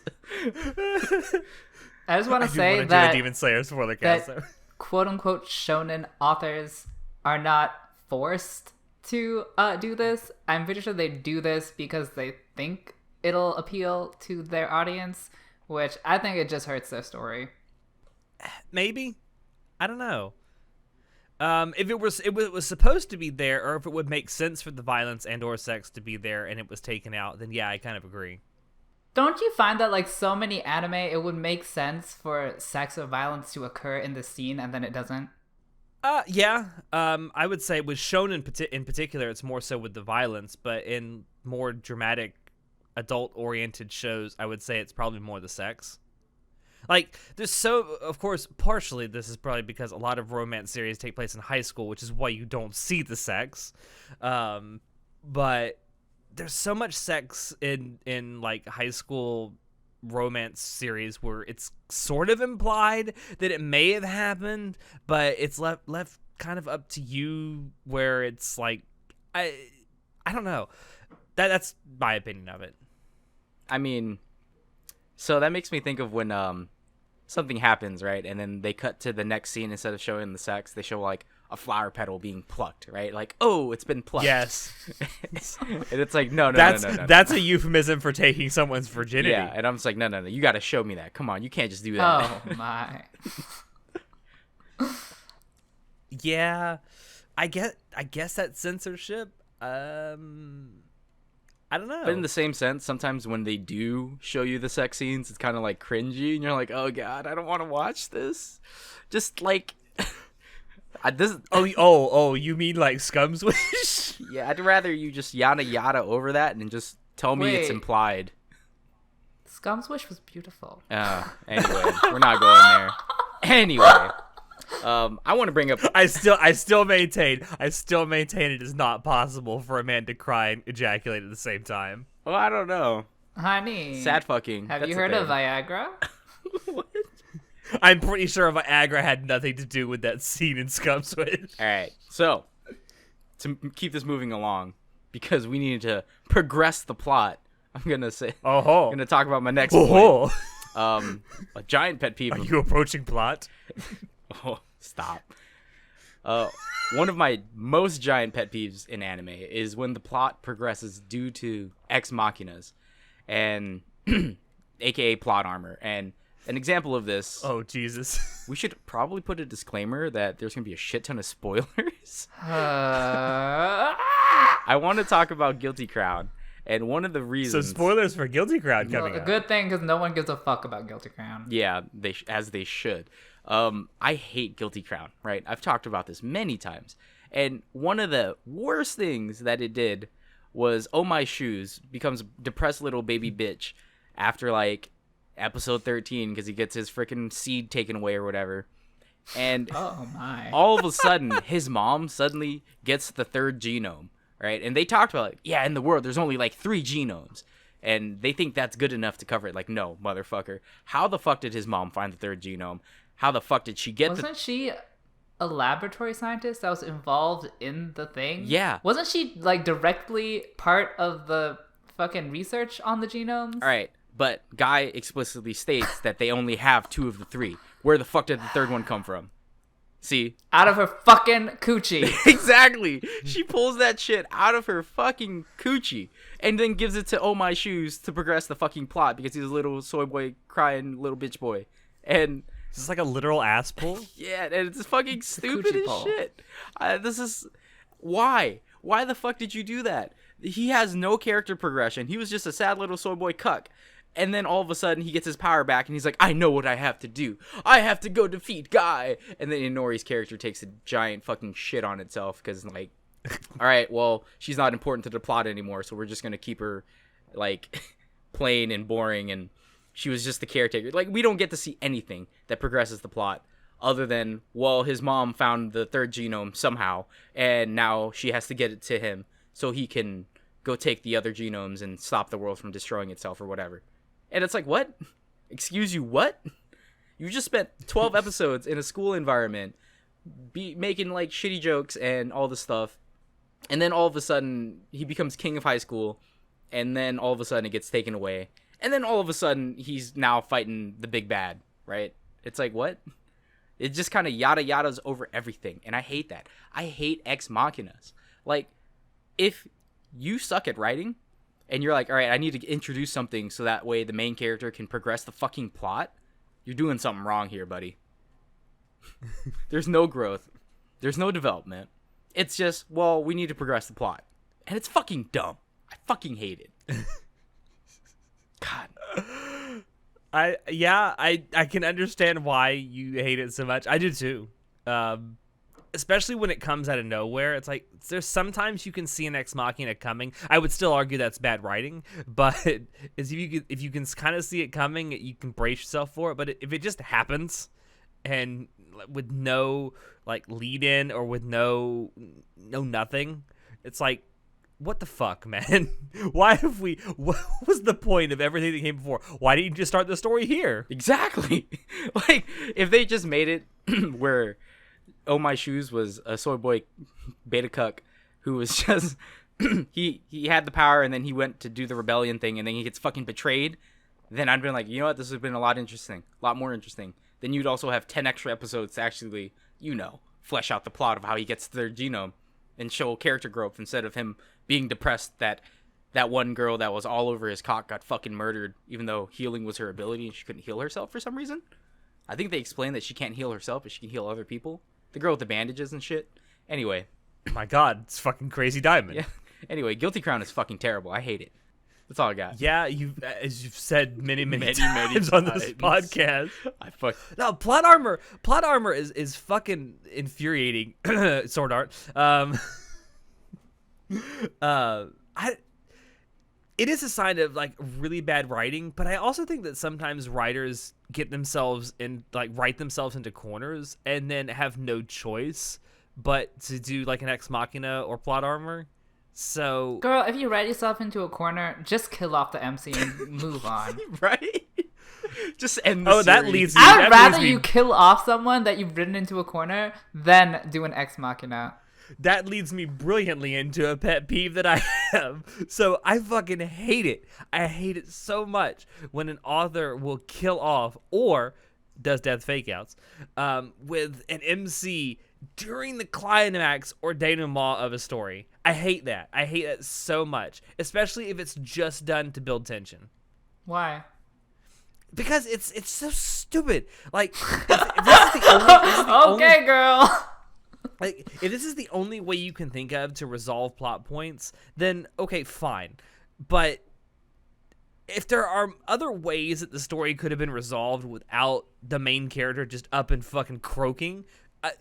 Speaker 2: I just want to say
Speaker 3: do
Speaker 2: that
Speaker 3: a Demon Slayer spoiler cast.
Speaker 2: that quote-unquote shonen authors are not forced to do this. I'm pretty sure they do this because they think it'll appeal to their audience, which I think it just hurts their story.
Speaker 3: Maybe. I don't know. If it was supposed to be there, or if it would make sense for the violence and or sex to be there and it was taken out, then yeah, I kind of agree.
Speaker 2: Don't you find that, like, so many anime, it would make sense for sex or violence to occur in the scene and then it doesn't?
Speaker 3: Yeah. I would say with shonen in particular, it's more so with the violence, but in more dramatic, adult-oriented shows, I would say it's probably more the sex. Like, of course, partially this is probably because a lot of romance series take place in high school, which is why you don't see the sex. But there's so much sex in like high school romance series where it's sort of implied that it may have happened, but it's left kind of up to you, where it's like, I don't know. That's my opinion of it.
Speaker 1: I mean, so that makes me think of when something happens, right? And then they cut to the next scene. Instead of showing the sex, they show like a flower petal being plucked, right? Like, oh, it's been plucked.
Speaker 3: Yes.
Speaker 1: And it's like, no.
Speaker 3: That's a euphemism for taking someone's virginity.
Speaker 1: Yeah, and I'm just like, no. You got to show me that. Come on, you can't just do that.
Speaker 2: Oh, my.
Speaker 3: Yeah, I guess that's censorship. I don't know.
Speaker 1: But in the same sense, sometimes when they do show you the sex scenes, it's kind of like cringy, and you're like, oh god, I don't want to watch this. Just like,
Speaker 3: you mean like Scum's Wish?
Speaker 1: Yeah, I'd rather you just yada over that and just tell me it's implied.
Speaker 2: Scum's Wish was beautiful.
Speaker 1: Anyway, we're not going there. Anyway. I want to bring up.
Speaker 3: I still maintain it is not possible for a man to cry and ejaculate at the same time.
Speaker 1: Well, I don't know.
Speaker 2: Honey.
Speaker 1: Sad fucking.
Speaker 2: Have you heard of Viagra?
Speaker 1: What?
Speaker 3: I'm pretty sure Viagra had nothing to do with that scene in Scum's Wish.
Speaker 1: All right, so to keep this moving along, because we need to progress the plot, I'm gonna talk about my next point. A giant pet peeve.
Speaker 3: Are you approaching plot?
Speaker 1: Oh, stop. One of my most giant pet peeves in anime is when the plot progresses due to ex machinas, and aka plot armor. And an example of this.
Speaker 3: Oh, Jesus.
Speaker 1: We should probably put a disclaimer that there's going to be a shit ton of spoilers. I want to talk about Guilty Crown. And one of the reasons...
Speaker 3: So spoilers for Guilty Crown coming up.
Speaker 2: A good thing, because no one gives a fuck about Guilty Crown.
Speaker 1: Yeah, as they should. I hate Guilty Crown, right? I've talked about this many times. And one of the worst things that it did was Oh My Shoes becomes a depressed little baby bitch after, like, episode 13 because he gets his freaking seed taken away or whatever. And
Speaker 2: oh my.
Speaker 1: All of a sudden, his mom suddenly gets the third genome, right? And they talked about, like, yeah, in the world, there's only, like, 3 genomes. And they think that's good enough to cover it. Like, no, motherfucker. How the fuck did his mom find the third genome? How the fuck did she get
Speaker 2: Wasn't she a laboratory scientist that was involved in the thing?
Speaker 1: Yeah.
Speaker 2: Wasn't she, like, directly part of the fucking research on the genomes?
Speaker 1: All right. But Guy explicitly states that they only have 2 of the 3. Where the fuck did the third one come from? See?
Speaker 2: Out of her fucking coochie.
Speaker 1: Exactly. She pulls that shit out of her fucking coochie and then gives it to Oh My Shoes to progress the fucking plot because he's a little soy boy crying little bitch boy. And
Speaker 3: is this like a literal ass pull?
Speaker 1: yeah, and it's fucking stupid as shit. This is... Why? Why the fuck did you do that? He has no character progression. He was just a sad little soy boy cuck. And then all of a sudden he gets his power back and he's like, I know what I have to do. I have to go defeat Guy. And then Inori's character takes a giant fucking shit on itself because, like, all right, well, she's not important to the plot anymore, so we're just going to keep her, like, plain and boring. And she was just the caretaker. Like, we don't get to see anything that progresses the plot other than, well, his mom found the third genome somehow, and now she has to get it to him so he can go take the other genomes and stop the world from destroying itself or whatever. And it's like, what? Excuse you, what? You just spent 12 episodes in a school environment making, like, shitty jokes and all this stuff. And then all of a sudden, he becomes king of high school. And then all of a sudden, it gets taken away. And then all of a sudden, he's now fighting the big bad, right? It's like, what? It just kind of yada yadas over everything. And I hate that. I hate ex machinas. Like, if you suck at writing, and you're like, all right, I need to introduce something so that way the main character can progress the fucking plot, you're doing something wrong here, buddy. There's no growth. There's no development. It's just, well, we need to progress the plot. And it's fucking dumb. I fucking hate it. God.
Speaker 3: I can understand why you hate it so much. I do too. Especially when it comes out of nowhere. It's like, there's sometimes you can see an ex machina coming. I would still argue that's bad writing, but if you can kind of see it coming, you can brace yourself for it. But if it just happens, and with no like lead in or with no nothing, it's like, what the fuck, man? What was the point of everything that came before? Why didn't you just start the story here?
Speaker 1: Exactly. Like, if they just made it where Oh My Shoes was a soy boy beta cuck who was just he had the power and then he went to do the rebellion thing and then he gets fucking betrayed, then I'd been like, you know what, this has been a lot more interesting. Then you'd also have 10 extra episodes to actually, flesh out the plot of how he gets their genome and show character growth instead of him being depressed that one girl that was all over his cock got fucking murdered, even though healing was her ability and she couldn't heal herself for some reason. I think they explained that she can't heal herself, but she can heal other people. The girl with the bandages and shit. Anyway.
Speaker 3: My God, it's fucking Crazy Diamond.
Speaker 1: Yeah. Anyway, Guilty Crown is fucking terrible. I hate it. That's all I got.
Speaker 3: Yeah, as you've said many times on this podcast. No, plot armor is fucking infuriating. Sword art. It is a sign of like really bad writing, but I also think that sometimes writers write themselves into corners and then have no choice but to do like an ex machina or plot armor. So,
Speaker 2: girl, if you write yourself into a corner, just kill off the MC and move on.
Speaker 1: Right? Just end the series.
Speaker 3: That leads me.
Speaker 2: I'd rather you kill off someone that you've written into a corner than do an ex machina.
Speaker 3: That leads me brilliantly into a pet peeve that I have. So I fucking hate it. I hate it so much when an author will kill off or does death fakeouts with an MC during the climax or denouement of a story. I hate that. I hate that so much, especially if it's just done to build tension.
Speaker 2: Why?
Speaker 3: Because it's so stupid. Like, if this is the only,
Speaker 2: okay, girl.
Speaker 3: Like, if this is the only way you can think of to resolve plot points, then okay, fine. But if there are other ways that the story could have been resolved without the main character just up and fucking croaking,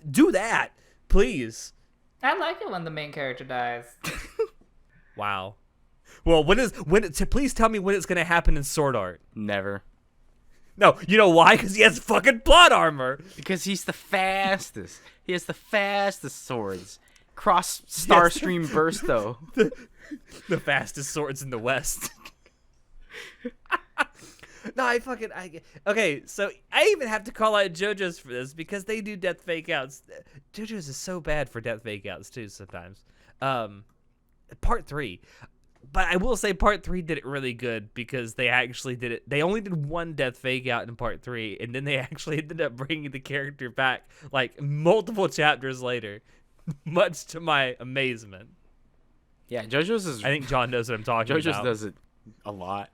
Speaker 3: do that, please.
Speaker 2: I like it when the main character dies.
Speaker 3: Wow. Well, please tell me when it's gonna happen in Sword Art.
Speaker 1: Never.
Speaker 3: No, you know why? Because he has fucking plot armor.
Speaker 1: Because he's the fastest. He has the fastest swords. Cross Starstream Bursto.
Speaker 3: The fastest swords in the West. No, okay, so I even have to call out JoJo's for this because they do death fake outs. JoJo's is so bad for death fake outs too sometimes. Part 3. But I will say part 3 did it really good because they actually did it. They only did one death fake out in part 3, and then they actually ended up bringing the character back like multiple chapters later, much to my amazement.
Speaker 1: Yeah, JoJo's is.
Speaker 3: I think John knows what I'm talking about.
Speaker 1: JoJo's does it a lot.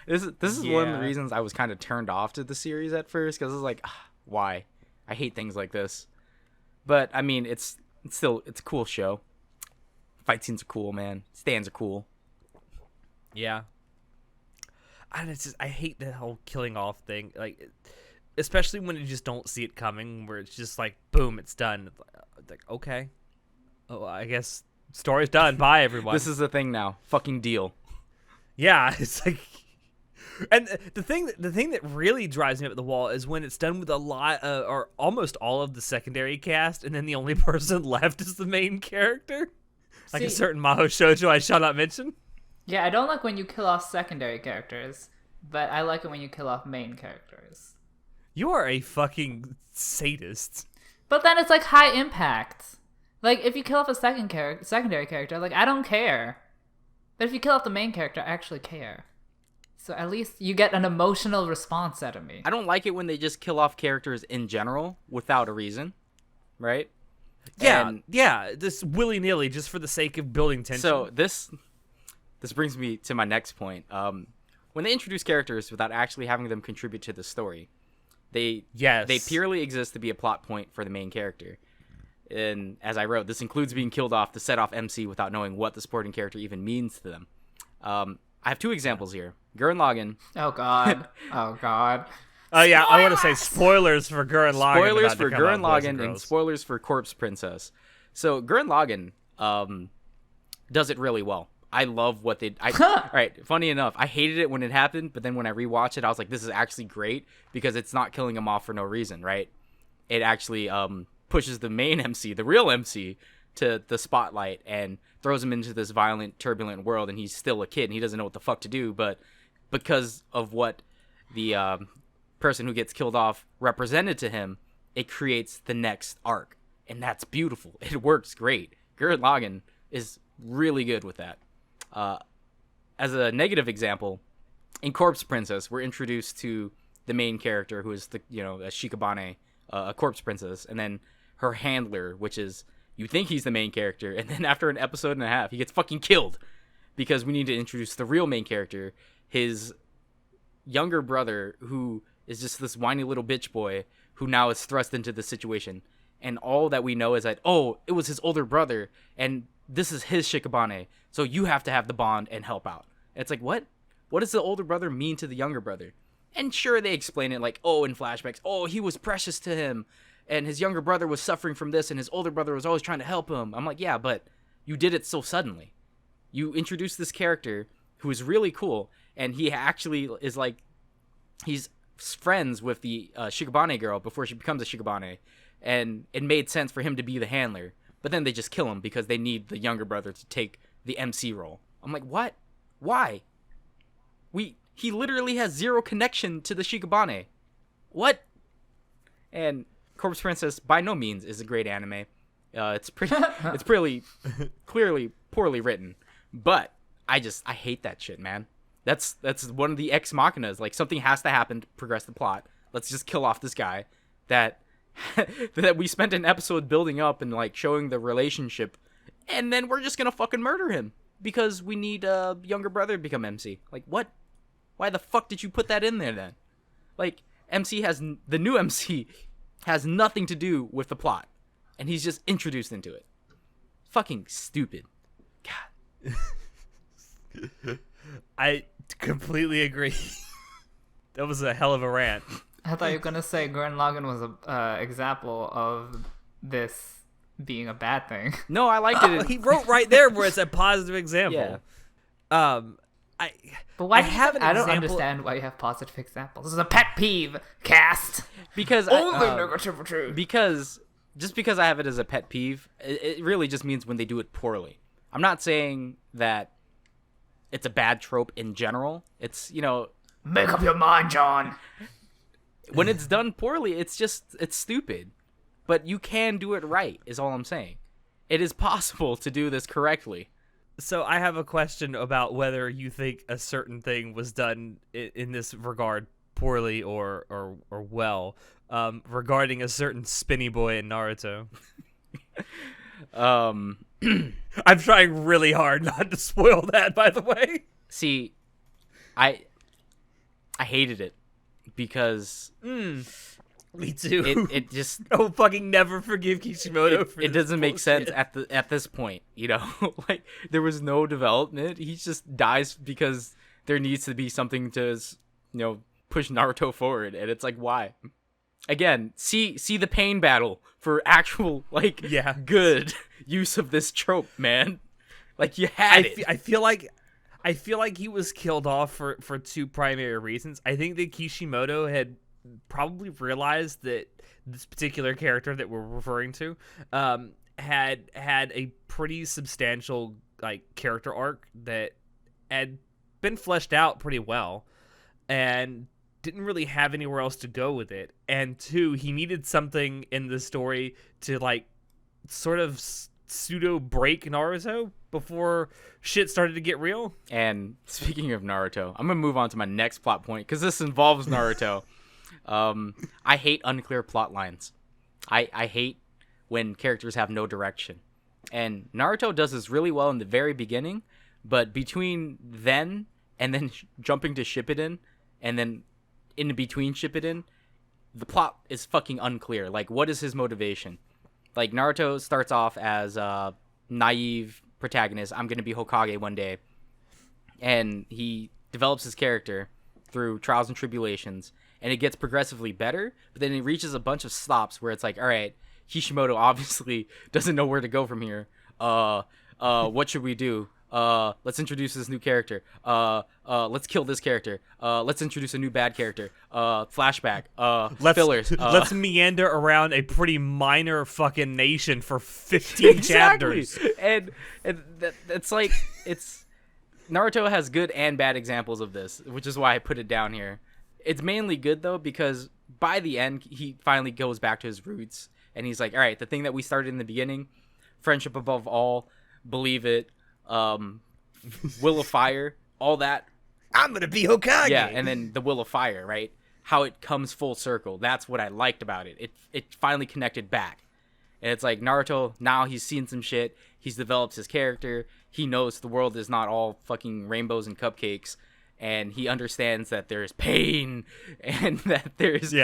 Speaker 1: This is one of the reasons I was kind of turned off to the series at first because I was like, why? I hate things like this. But I mean, it's a cool show. Fight scenes are cool, man. Stands are cool.
Speaker 3: Yeah. I hate the whole killing off thing. Like, especially when you just don't see it coming, where it's just like, boom, it's done. It's like, okay, oh, I guess story's done. Bye, everyone.
Speaker 1: This is the thing now. Fucking deal.
Speaker 3: Yeah, it's like, and the thing that really drives me up the wall is when it's done with a lot or almost all of the secondary cast, and then the only person left is the main character, like a certain Maho shoujo I shall not mention.
Speaker 2: Yeah, I don't like when you kill off secondary characters, but I like it when you kill off main characters.
Speaker 3: You are a fucking sadist.
Speaker 2: But then it's like high impact. Like if you kill off a secondary character, like I don't care. But if you kill off the main character, I actually care. So at least you get an emotional response out of me.
Speaker 1: I don't like it when they just kill off characters in general without a reason, right?
Speaker 3: Yeah,
Speaker 1: And
Speaker 3: just willy-nilly, just for the sake of building tension.
Speaker 1: so this brings me to my next point. When they introduce characters without actually having them contribute to the story, they purely exist to be a plot point for the main character. And as I wrote, this includes being killed off to set off MC without knowing what the supporting character even means to them. I have two examples here. Gurren Lagann.
Speaker 2: Oh god. Oh god.
Speaker 3: Oh yeah, I want to say spoilers for Gurren Lagann.
Speaker 1: Spoilers for Gurren Lagann and spoilers for Corpse Princess. So Gurren Lagann does it really well. I love what they. All right, funny enough, I hated it when it happened, but then when I rewatched it, I was like, "This is actually great because it's not killing him off for no reason, right? It actually pushes the main MC, the real MC, to the spotlight and throws him into this violent, turbulent world, and he's still a kid and he doesn't know what the fuck to do, but because of what the person who gets killed off represented to him, it creates the next arc, and that's beautiful. It works great. Gurren Lagann is really good with that. As a negative example, in Corpse Princess, we're introduced to the main character, who is a Shikabane, a Corpse Princess, and then her handler, which is, you think he's the main character, and then after an episode and a half, he gets fucking killed because we need to introduce the real main character, his younger brother, who is just this whiny little bitch boy who now is thrust into this situation. And all that we know is that, oh, it was his older brother, and this is his Shikabane, so you have to have the bond and help out. And it's like, what? What does the older brother mean to the younger brother? And sure, they explain it like, oh, in flashbacks, oh, he was precious to him, and his younger brother was suffering from this, and his older brother was always trying to help him. I'm like, yeah, but you did it so suddenly. You introduced this character who is really cool, and he actually is like, he's friends with the Shikabane girl before she becomes a Shikabane, and it made sense for him to be the handler. But then they just kill him because they need the younger brother to take the MC role. I'm like, what? Why? He literally has zero connection to the Shikabane. What? And Corpse Princess, by no means, is a great anime. It's pretty clearly poorly written. But I hate that shit, man. That's one of the ex machinas. Like, something has to happen to progress the plot. Let's just kill off this guy that that we spent an episode building up and like showing the relationship, and then we're just gonna fucking murder him because we need a younger brother to become MC. Like, what? Why the fuck did you put that in there then? Like, the new MC has nothing to do with the plot, and he's just introduced into it. Fucking stupid. God.
Speaker 3: I completely agree. That was a hell of a rant.
Speaker 2: I thought you were gonna say Gurren Lagann was a example of this being a bad thing.
Speaker 1: No, I liked it.
Speaker 3: He wrote right there where it's a positive example.
Speaker 1: Yeah.
Speaker 2: But why
Speaker 3: I
Speaker 2: don't understand why you have positive examples. This is a pet peeve, cast.
Speaker 1: Because
Speaker 2: Only negativity.
Speaker 1: Because just because I have it as a pet peeve, it really just means when they do it poorly. I'm not saying that it's a bad trope in general. It's,
Speaker 2: Make up your mind, John.
Speaker 1: When it's done poorly, it's stupid. But you can do it right, is all I'm saying. It is possible to do this correctly.
Speaker 3: So I have a question about whether you think a certain thing was done in this regard poorly or well, regarding a certain spinny boy in Naruto. I'm trying really hard not to spoil that, by the way.
Speaker 1: See, I hated it because
Speaker 3: me too.
Speaker 1: It just
Speaker 3: I'll fucking never forgive Kishimoto for
Speaker 1: it
Speaker 3: this
Speaker 1: doesn't make sense at this point, Like, there was no development. He just dies because there needs to be something to, push Naruto forward, and it's like, why? Again, see the pain battle for actual good use of this trope, man. Like, you had it.
Speaker 3: I feel like he was killed off for two primary reasons. I think that Kishimoto had probably realized that this particular character that we're referring to had a pretty substantial character arc that had been fleshed out pretty well, and didn't really have anywhere else to go with it. And two, he needed something in the story to sort of pseudo break Naruto before shit started to get real.
Speaker 1: And speaking of Naruto, I'm gonna move on to my next plot point because this involves Naruto. I hate unclear plot lines. I hate when characters have no direction, and Naruto does this really well in the very beginning, but between then and then jumping to Shippuden, and then in between Shippuden, the plot is fucking unclear. Like, what is his motivation? Like, Naruto starts off as a naive protagonist. I'm going to be Hokage one day. And he develops his character through trials and tribulations. And it gets progressively better. But then it reaches a bunch of stops where it's like, all right, Kishimoto obviously doesn't know where to go from here. What should we do? Let's introduce this new character. Let's kill this character. Let's introduce a new bad character. Flashback. Fillers.
Speaker 3: Let's meander around a pretty minor fucking nation for 15 chapters.
Speaker 1: And it's like, Naruto has good and bad examples of this, which is why I put it down here. It's mainly good though, because by the end, he finally goes back to his roots, and he's like, all right, the thing that we started in the beginning, friendship above all, believe it, will of fire, all that.
Speaker 3: I'm gonna be Hokage.
Speaker 1: Yeah, and then the will of fire, right? How it comes full circle. That's what I liked about it. It finally connected back. And it's like Naruto, now he's seen some shit. He's developed his character. He knows the world is not all fucking rainbows and cupcakes. And he understands that there's pain and that there's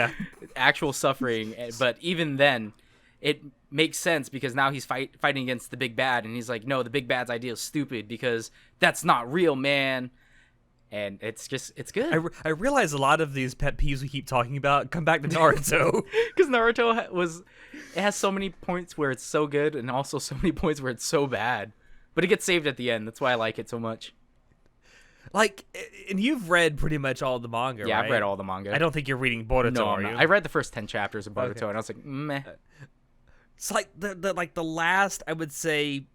Speaker 1: actual suffering. But even then, it makes sense because now he's fighting against the big bad, and he's like, no, the big bad's idea is stupid because that's not real, man. And it's good.
Speaker 3: I realize a lot of these pet peeves we keep talking about come back to Naruto.
Speaker 1: Because Naruto it has so many points where it's so good and also so many points where it's so bad. But it gets saved at the end. That's why I like it so much.
Speaker 3: And you've read pretty much all the manga,
Speaker 1: yeah,
Speaker 3: right?
Speaker 1: I've read all the manga.
Speaker 3: I don't think you're reading Boruto,
Speaker 1: no,
Speaker 3: are
Speaker 1: I'm
Speaker 3: you?
Speaker 1: not. I read the first 10 chapters of Boruto, and I was like, meh.
Speaker 3: It's like the last, I would say,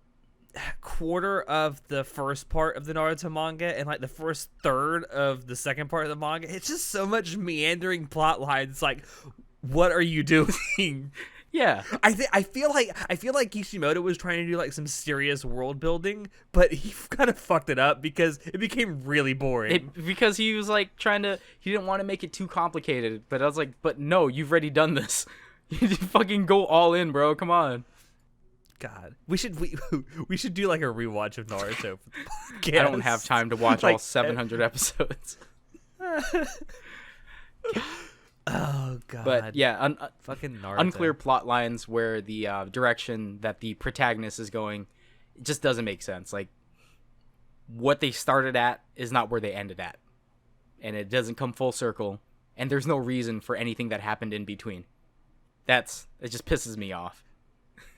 Speaker 3: quarter of the first part of the Naruto manga and the first third of the second part of the manga. It's just so much meandering plot lines. Like, what are you doing?
Speaker 1: Yeah,
Speaker 3: I feel like Kishimoto was trying to do some serious world building, but he kind of fucked it up because it became really boring.
Speaker 1: Because he was he didn't want to make it too complicated. But I was like, but no, you've already done this. You fucking go all in, bro. Come on.
Speaker 3: God, we should do a rewatch of Naruto.
Speaker 1: I don't have time to watch all 700 episodes.
Speaker 3: Oh God.
Speaker 1: But yeah,
Speaker 3: fucking Naruto.
Speaker 1: Unclear plot lines where the direction that the protagonist is going, it just doesn't make sense. Like, what they started at is not where they ended at, and it doesn't come full circle. And there's no reason for anything that happened in between. It just pisses me off.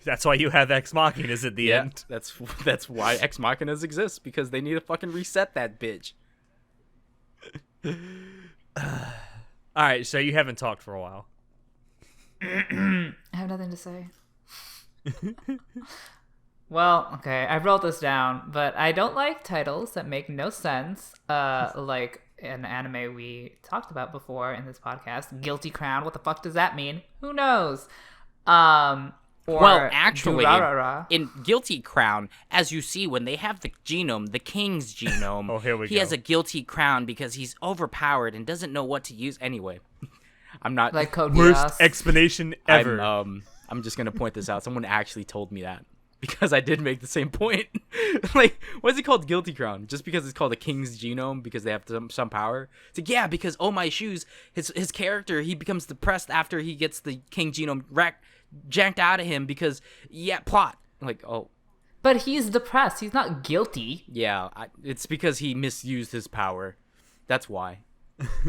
Speaker 3: That's why you have Ex Machinas at the end.
Speaker 1: That's why Ex Machinas exists, because they need to fucking reset that bitch.
Speaker 3: All right, so you haven't talked for a while.
Speaker 2: I have nothing to say. Well, okay, I wrote this down, but I don't like titles that make no sense. Like an anime we talked about before in this podcast, Guilty Crown. What the fuck does that mean? Who knows?
Speaker 1: Well, actually,
Speaker 2: Durarara.
Speaker 1: in Guilty Crown, as you see, when they have the genome, the king's genome,
Speaker 3: oh, here we
Speaker 1: he
Speaker 3: go.
Speaker 1: has a guilty crown because he's overpowered and doesn't know what to use. Anyway, I'm not
Speaker 2: Like Code
Speaker 3: worst
Speaker 2: Geass.
Speaker 3: explanation ever.
Speaker 1: I'm just gonna point this out. Someone actually told me that because I did make the same point. Like, why is it called Guilty Crown? Just because it's called a king's genome because they have some power? It's like, yeah, because oh my shoes, his character, he becomes depressed after he gets the king genome jacked out of him because plot. I'm like, oh,
Speaker 2: But he's depressed. He's not guilty.
Speaker 1: Yeah, it's because he misused his power. That's why.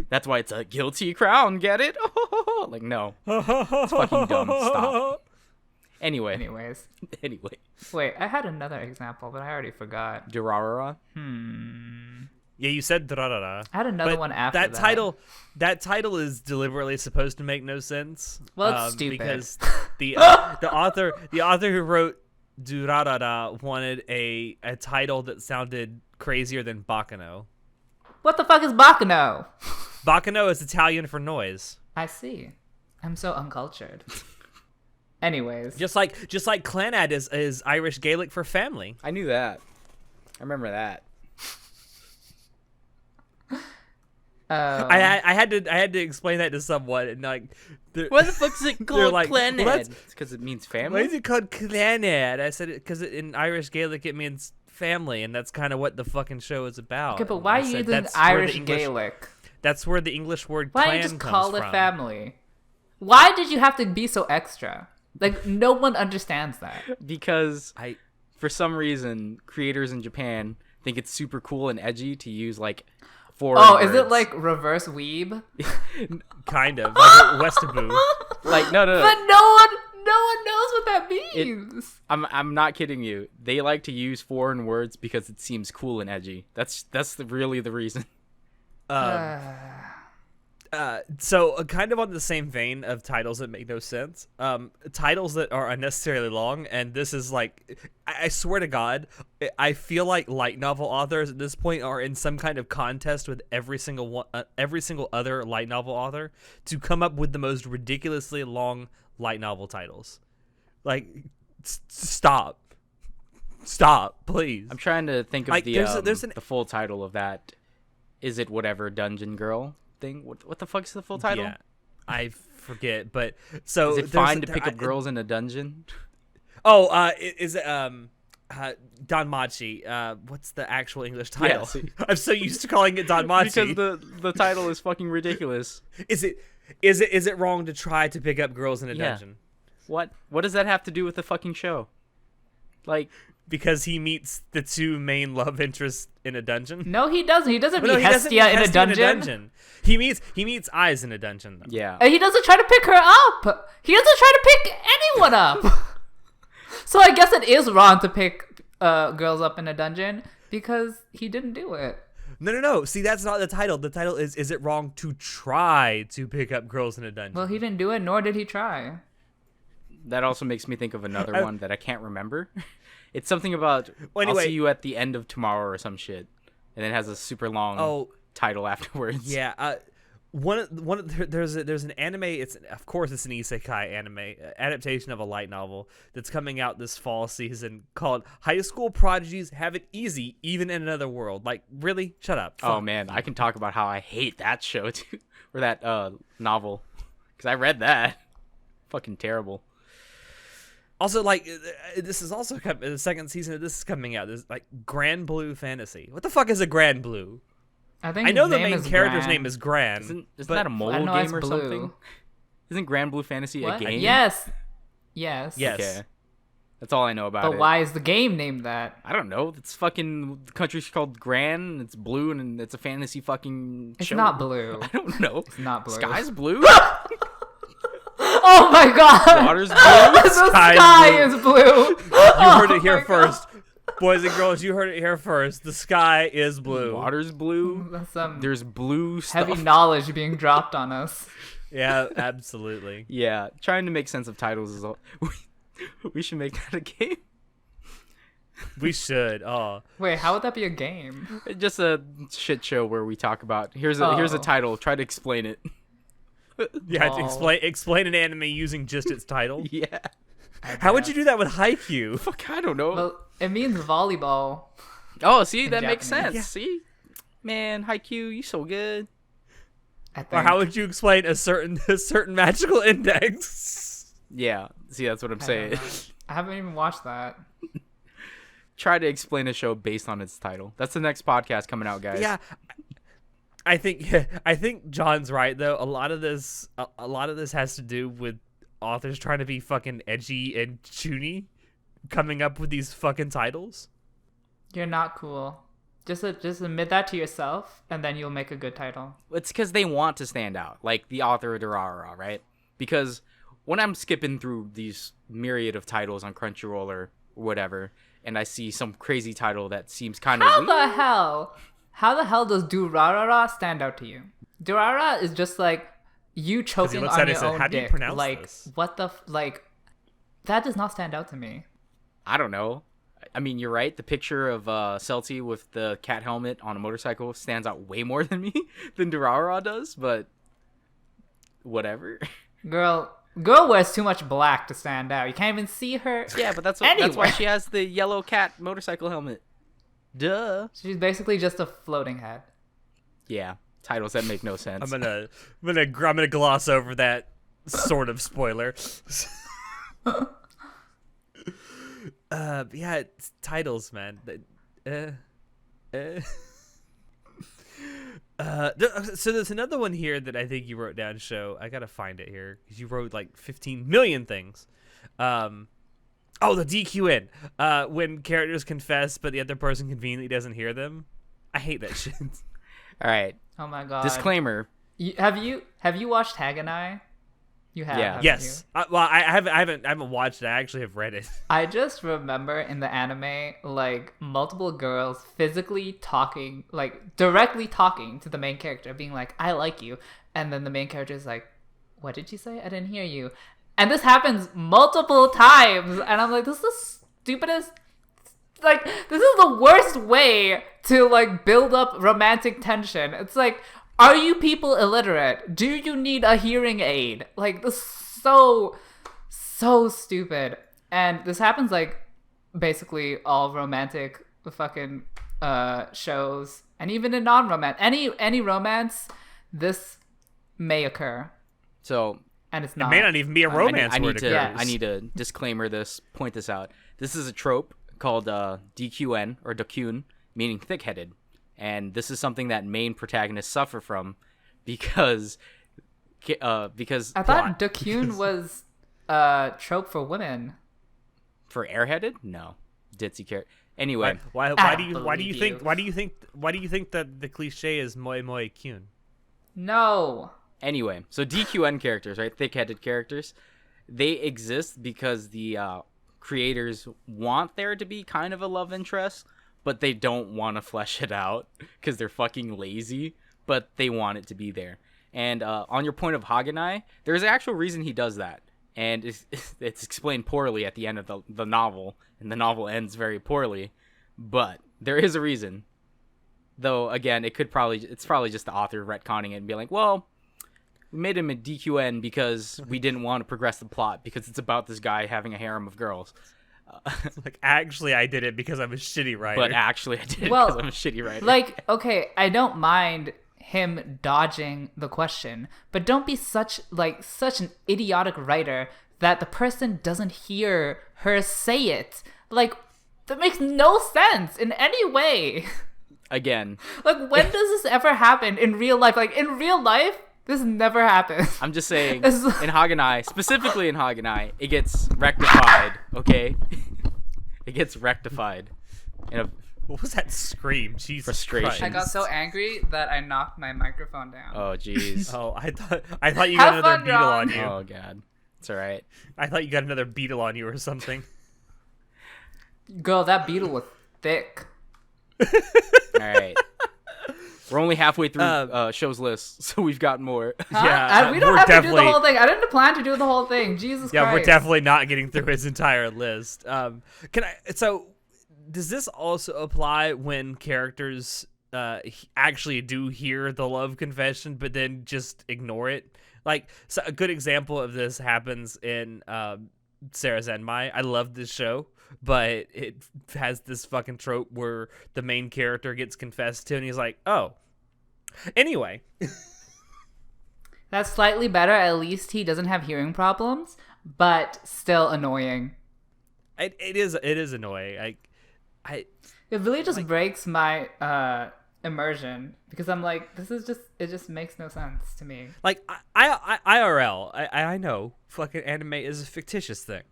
Speaker 1: That's why it's a guilty crown. Get it? Like, no. It's fucking dumb. Stop. Anyway.
Speaker 2: Anyways.
Speaker 1: Anyway.
Speaker 2: Wait, I had another example, but I already forgot.
Speaker 1: Durarara?
Speaker 3: Yeah, you said da-da-da-da.
Speaker 2: I had another one after that.
Speaker 3: That title is deliberately supposed to make no sense.
Speaker 2: Well, it's stupid.
Speaker 3: Because the author who wrote Durarara wanted a title that sounded crazier than Bacano.
Speaker 2: What the fuck is Bacano?
Speaker 3: Bacano is Italian for noise.
Speaker 2: I see. I'm so uncultured. Anyways.
Speaker 3: Just like Clanad is Irish Gaelic for family.
Speaker 1: I knew that. I remember that.
Speaker 3: I had to explain that to someone, and like,
Speaker 1: Why the fuck is it called
Speaker 3: like,
Speaker 1: Clanad?
Speaker 3: well,
Speaker 1: It's because it means
Speaker 3: why
Speaker 1: family?
Speaker 3: is it called Clanad? I said it because in Irish Gaelic it means family, and that's kind of what the fucking show is about.
Speaker 2: Okay, but
Speaker 3: And
Speaker 2: why
Speaker 3: I
Speaker 2: are you
Speaker 3: said
Speaker 2: using
Speaker 3: that's where the
Speaker 2: Irish
Speaker 3: English-
Speaker 2: Gaelic?
Speaker 3: That's where the English word
Speaker 2: Why
Speaker 3: clan
Speaker 2: don't you just
Speaker 3: comes
Speaker 2: call it
Speaker 3: from.
Speaker 2: family? Why did you have to be so extra? Like, no one understands that.
Speaker 1: Because for some reason, creators in Japan think it's super cool and edgy to use like foreign
Speaker 2: Oh, is it
Speaker 1: words.
Speaker 2: like reverse weeb?
Speaker 3: Kind of like Westaboo.
Speaker 1: Like no.
Speaker 2: But no one knows what that means.
Speaker 1: I'm not kidding you. They like to use foreign words because it seems cool and edgy. That's really the reason.
Speaker 3: So kind of on the same vein of titles that make no sense, titles that are unnecessarily long, and this is like, I swear to God, I feel like light novel authors at this point are in some kind of contest with every single other light novel author to come up with the most ridiculously long light novel titles. Like, stop, please.
Speaker 1: I'm trying to think of
Speaker 3: Like,
Speaker 1: the
Speaker 3: there's an-
Speaker 1: the full title of that. Is it whatever Dungeon Girl thing? What the fuck's the full title?
Speaker 3: Yeah, I forget, but so
Speaker 1: Is it
Speaker 3: there's-
Speaker 1: fine to pick up girls in a dungeon?
Speaker 3: Oh, is it Danmachi? What's the actual English title?
Speaker 1: see.
Speaker 3: I'm so used to calling it Danmachi.
Speaker 1: Because the title is fucking ridiculous.
Speaker 3: Is it wrong to try to pick up girls in a
Speaker 1: Yeah.
Speaker 3: dungeon?
Speaker 1: What does that have to do with the fucking show? Like,
Speaker 3: Because he meets the two main love interests in a dungeon.
Speaker 2: No, he doesn't. He doesn't
Speaker 3: No,
Speaker 2: meet
Speaker 3: he doesn't
Speaker 2: Hestia
Speaker 3: meet
Speaker 2: in a
Speaker 3: Hestia
Speaker 2: dungeon.
Speaker 3: He meets Eyes in a dungeon. Though.
Speaker 1: yeah.
Speaker 2: And he doesn't try to pick her up. He doesn't try to pick anyone up. So I guess it is wrong to pick girls up in a dungeon because he didn't do it.
Speaker 3: No. See, that's not the title. The title is it wrong to try to pick up girls in a dungeon?
Speaker 2: Well, he didn't do it, nor did he try.
Speaker 1: That also makes me think of another one that I can't remember. It's something about
Speaker 3: Well,
Speaker 1: I'll
Speaker 3: anyway.
Speaker 1: see you at the end of tomorrow or some shit, and it has a super long title afterwards.
Speaker 3: Yeah, there's an anime. Of course it's an isekai anime adaptation of a light novel that's coming out this fall season called High School Prodigies Have It Easy Even in Another World. Like, really? Shut up.
Speaker 1: Oh
Speaker 3: Fuck.
Speaker 1: man, I can talk about how I hate that show too, or that novel, because I read that. Fucking terrible.
Speaker 3: Also, like, this is also the second season of this is coming out. This like Grand Blue Fantasy. What the fuck is a Grand Blue?
Speaker 2: I think
Speaker 3: I know
Speaker 2: his
Speaker 3: the
Speaker 2: name
Speaker 3: main
Speaker 2: is
Speaker 3: character's
Speaker 2: Gran.
Speaker 3: name is Gran.
Speaker 1: Isn't
Speaker 3: but
Speaker 1: that a mobile
Speaker 2: know it's
Speaker 1: game or
Speaker 2: blue.
Speaker 1: something? Isn't Grand Blue Fantasy
Speaker 2: What?
Speaker 1: a game?
Speaker 2: Yes.
Speaker 3: Yes.
Speaker 1: Okay. That's all I know about
Speaker 2: But
Speaker 1: it.
Speaker 2: why is the game named that?
Speaker 1: I don't know. It's fucking the country's called Gran. And it's blue, and it's a fantasy fucking.
Speaker 2: It's
Speaker 1: show.
Speaker 2: not blue.
Speaker 1: I don't know.
Speaker 2: It's not blue.
Speaker 1: Sky's blue.
Speaker 2: Oh my god!
Speaker 1: Water's blue.
Speaker 2: The
Speaker 3: Sky
Speaker 2: sky
Speaker 3: blue.
Speaker 2: is blue.
Speaker 3: You heard it here first. Boys and girls, you heard it here first. The sky is blue.
Speaker 1: Water's blue.
Speaker 2: That's some
Speaker 1: There's blue stuff.
Speaker 2: heavy knowledge being dropped on us.
Speaker 3: Yeah, absolutely.
Speaker 1: Yeah, trying to make sense of titles is all. We should make that a game.
Speaker 3: We should. Oh,
Speaker 2: Wait, how would that be a game?
Speaker 1: Just a shit show where we talk about here's a
Speaker 2: Oh.
Speaker 1: title. Try to explain it.
Speaker 3: you had to
Speaker 2: Oh.
Speaker 3: explain an anime using just its title.
Speaker 1: Yeah.
Speaker 3: How would you do that with Haikyuu?
Speaker 1: Fuck, I don't know.
Speaker 2: Well, it means volleyball.
Speaker 1: Oh, see, that makes
Speaker 2: Japanese.
Speaker 1: sense.
Speaker 3: Yeah.
Speaker 1: See, man, Haikyuu, you so good.
Speaker 2: I think.
Speaker 3: Or how would you explain a certain magical index?
Speaker 1: Yeah, see, that's what I'm
Speaker 2: I don't
Speaker 1: saying.
Speaker 2: know. I haven't even watched that.
Speaker 1: Try to explain a show based on its title. That's the next podcast coming out, guys.
Speaker 3: Yeah. I think John's right though. A lot of this has to do with authors trying to be fucking edgy and chuny coming up with these fucking titles.
Speaker 2: You're not cool. Just admit that to yourself, and then you'll make a good title.
Speaker 1: It's because they want to stand out, like the author of Durarara, right? Because when I'm skipping through these myriad of titles on Crunchyroll or whatever, and I see some crazy title that seems kind of
Speaker 2: How the hell does Durarara stand out to you? Durarara is just like you choking
Speaker 3: looks
Speaker 2: on
Speaker 3: at it
Speaker 2: your
Speaker 3: and said,
Speaker 2: own
Speaker 3: "How do you
Speaker 2: dick.
Speaker 3: pronounce
Speaker 2: Like
Speaker 3: this?"
Speaker 2: what the like? That does not stand out to me.
Speaker 1: I don't know. I mean, you're right. The picture of Celti with the cat helmet on a motorcycle stands out way more than me than Durarara does, but whatever.
Speaker 2: Girl wears too much black to stand out. You can't even see her.
Speaker 1: Yeah, but that's why
Speaker 2: Anywhere.
Speaker 1: she has the yellow cat motorcycle helmet. Duh.
Speaker 2: She's basically just a floating head.
Speaker 1: Yeah, titles that make no sense.
Speaker 3: I'm gonna gloss over that sort of spoiler. Yeah, it's titles, man. So there's another one here that I think you wrote down. Show I gotta find it here because you wrote like 15 million things. The DQN. When characters confess, but the other person conveniently doesn't hear them. I hate that shit.
Speaker 1: All right.
Speaker 2: Oh my god.
Speaker 1: Disclaimer.
Speaker 2: Have you watched Haganai? You have.
Speaker 1: Yeah.
Speaker 2: haven't
Speaker 3: Yes.
Speaker 2: you?
Speaker 3: I haven't watched it. I actually have read it.
Speaker 2: I just remember in the anime, like, multiple girls physically talking, like, directly talking to the main character, being like, I like you. And then the main character is like, what did you say? I didn't hear you. And this happens multiple times. And I'm like, this is the stupidest. Like, this is the worst way to, like, build up romantic tension. It's like, are you people illiterate? Do you need a hearing aid? Like, this is so stupid. And this happens, like, basically all romantic fucking shows. And even in non-romance. Any romance, this may occur.
Speaker 1: So
Speaker 2: And it's not.
Speaker 3: It may not even be a romance word.
Speaker 1: I need to disclaimer this, point this out. This is a trope called DQN, or Dokun, meaning thick-headed. And this is something that main protagonists suffer from because
Speaker 2: I thought Dokun was a trope for women.
Speaker 1: For airheaded? No. Ditzy character. Anyway,
Speaker 3: Why do you think that the cliche is moi moi kyun?
Speaker 2: No.
Speaker 1: Anyway, so DQN characters, right? Thick-headed characters, they exist because the creators want there to be kind of a love interest, but they don't want to flesh it out because they're fucking lazy, but they want it to be there. And on your point of Haganai, there's an actual reason he does that. And it's explained poorly at the end of the novel, and the novel ends very poorly. But there is a reason. Though, again, it's probably just the author retconning it and being like, well, we made him a DQN because we didn't want to progress the plot because it's about this guy having a harem of girls.
Speaker 3: Like, actually, I did it because I'm a shitty writer.
Speaker 1: But actually, I did it because I'm a shitty writer.
Speaker 2: Like, okay, I don't mind him dodging the question, but don't be such an idiotic writer that the person doesn't hear her say it. Like, that makes no sense in any way.
Speaker 1: Again.
Speaker 2: Like, when does this ever happen in real life? Like, in real life, this never happens.
Speaker 1: I'm just saying, in Haganai, specifically in Haganai, it gets rectified, okay? It gets rectified.
Speaker 3: What was that scream? Jesus
Speaker 1: Frustration.
Speaker 3: Christ.
Speaker 2: I got so angry that I knocked my microphone down.
Speaker 1: Oh, jeez.
Speaker 3: Oh, I thought you got another beetle on you.
Speaker 1: Oh, God. It's all right.
Speaker 3: I thought you got another beetle on you or something.
Speaker 2: Girl, that beetle was thick.
Speaker 1: All right. We're only halfway through show's list, so we've got more.
Speaker 2: Huh?
Speaker 3: Yeah,
Speaker 2: we don't have to do the whole thing. I didn't plan to do the whole thing. Jesus Christ.
Speaker 3: Yeah, we're definitely not getting through his entire list. So does this also apply when characters actually do hear the love confession but then just ignore it? Like, so a good example of this happens in Sarah Zenmai. I love this show, but it has this fucking trope where the main character gets confessed to and he's like, oh. Anyway.
Speaker 2: That's slightly better. At least he doesn't have hearing problems, but still annoying.
Speaker 3: It is annoying. It
Speaker 2: really just breaks my immersion because I'm like, it just makes no sense to me.
Speaker 3: Like IRL, I know fucking anime is a fictitious thing,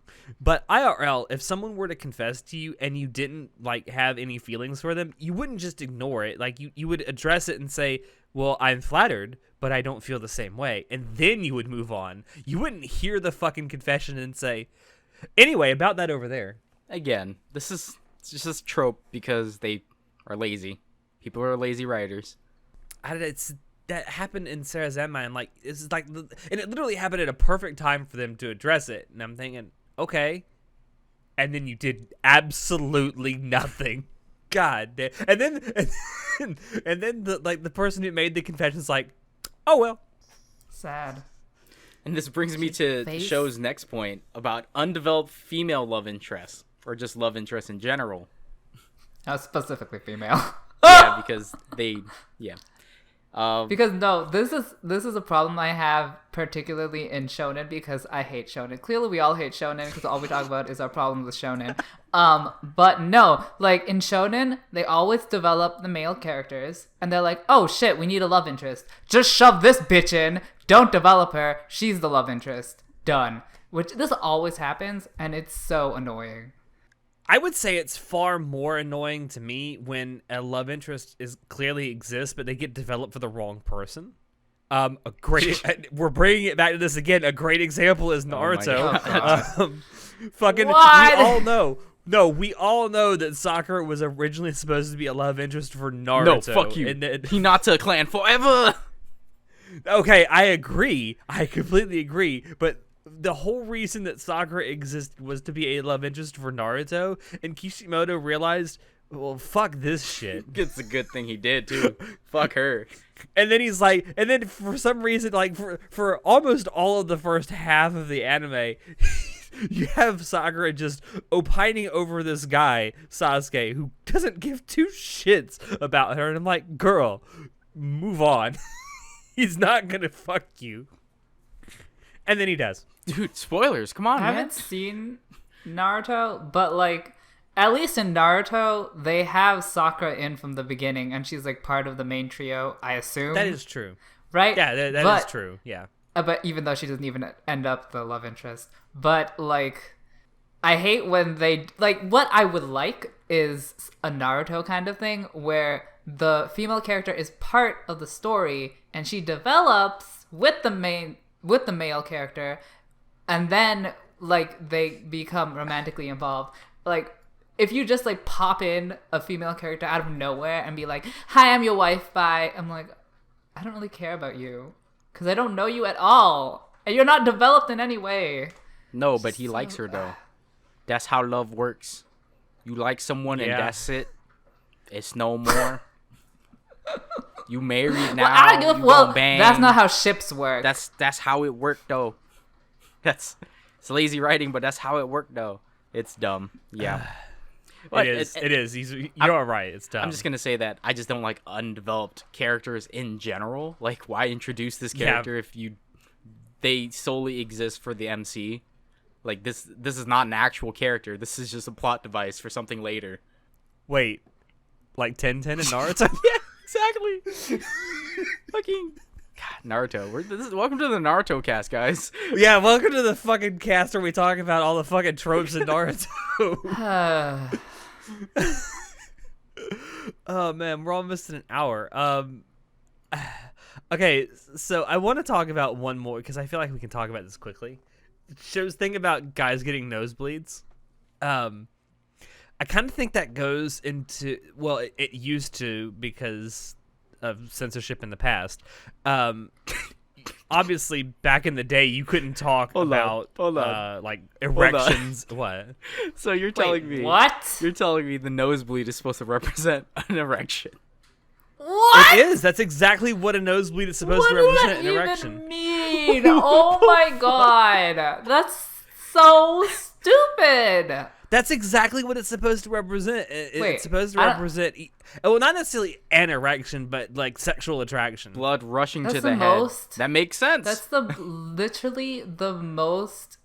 Speaker 3: but IRL, if someone were to confess to you and you didn't like have any feelings for them, you wouldn't just ignore it. Like you would address it and say, well, I'm flattered, but I don't feel the same way, and then you would move on. You wouldn't hear the fucking confession and say, anyway, about that over there.
Speaker 1: Again, it's just a trope because they are lazy. People are lazy writers.
Speaker 3: That happened in Sarah Zenman. Like, it's like, and it literally happened at a perfect time for them to address it. And I'm thinking, okay, and then you did absolutely nothing. God damn. And then the person who made the confession's like, oh well.
Speaker 2: Sad.
Speaker 1: And this brings me to the show's next point about undeveloped female love interests, or just love interests in general.
Speaker 2: Specifically female.
Speaker 1: Yeah, because
Speaker 2: because no, this is a problem I have particularly in shonen because I hate shonen. Clearly, we all hate shonen because all we talk about is our problems with shonen. But no, like in shonen, they always develop the male characters, and they're like, "Oh shit, we need a love interest. Just shove this bitch in. Don't develop her. She's the love interest. Done." Which this always happens, and it's so annoying.
Speaker 3: I would say it's far more annoying to me when a love interest clearly exists, but they get developed for the wrong person. We're bringing it back to this again. A great example is Naruto. Fucking,
Speaker 2: what?
Speaker 3: We all know. No, we all know that Sakura was originally supposed to be a love interest for Naruto.
Speaker 1: No, fuck you.
Speaker 3: And then,
Speaker 1: Hinata clan forever.
Speaker 3: Okay, I agree. I completely agree. But the whole reason that Sakura existed was to be a love interest for Naruto, and Kishimoto realized, well, fuck this shit.
Speaker 1: It's a good thing he did, too. Fuck her.
Speaker 3: And then he's like, and then for some reason, like, for almost all of the first half of the anime, you have Sakura just opining over this guy, Sasuke, who doesn't give two shits about her, and I'm like, girl, move on. He's not gonna fuck you. And then he does.
Speaker 1: Dude, spoilers. Come on,
Speaker 2: I haven't seen Naruto, but like at least in Naruto, they have Sakura in from the beginning, and she's like part of the main trio, I assume.
Speaker 3: That is true.
Speaker 2: Right?
Speaker 3: Yeah, that is true. Yeah.
Speaker 2: But even though she doesn't even end up the love interest. But like I hate when they like what I would like is a Naruto kind of thing where the female character is part of the story and she develops with the male character, and then like they become romantically involved. Like if you just like pop in a female character out of nowhere and be like, "Hi, I'm your wife, bye," I'm like, I don't really care about you because I don't know you at all and you're not developed in any way.
Speaker 1: No, but he likes her though. That's how love works. You like someone and that's it. It's no more. You married now.
Speaker 2: Well, that's not how ships work.
Speaker 1: That's how it worked though. It's lazy writing, but that's how it worked though. It's dumb. Yeah.
Speaker 3: It is. You're right. It's dumb.
Speaker 1: I'm just gonna say that I just don't like undeveloped characters in general. Like, why introduce this character if they solely exist for the MC? Like this is not an actual character. This is just a plot device for something later.
Speaker 3: Wait, like Tenten and Naruto?
Speaker 1: Yeah, exactly. Fucking God, Naruto. Welcome to the Naruto cast, guys.
Speaker 3: Yeah, welcome to the fucking cast where we talk about all the fucking tropes in Naruto. Oh man, we're almost in an hour. Okay, so I want to talk about one more because I feel like we can talk about this quickly. Show's thing about guys getting nosebleeds. I kind of think that goes into, well, it used to because of censorship in the past. Obviously, back in the day, you couldn't talk about like erections. What?
Speaker 1: So you're telling me
Speaker 2: what?
Speaker 1: You're telling me the nosebleed is supposed to represent an erection?
Speaker 2: What?
Speaker 3: It is. That's exactly what a nosebleed is supposed to represent. An erection.
Speaker 2: What does that even mean? Oh my god, that's so stupid.
Speaker 3: That's exactly what it's supposed to represent. It's supposed to represent, well, not necessarily an erection, but like sexual attraction.
Speaker 1: Blood rushing to the head. That makes sense.
Speaker 2: That's literally the most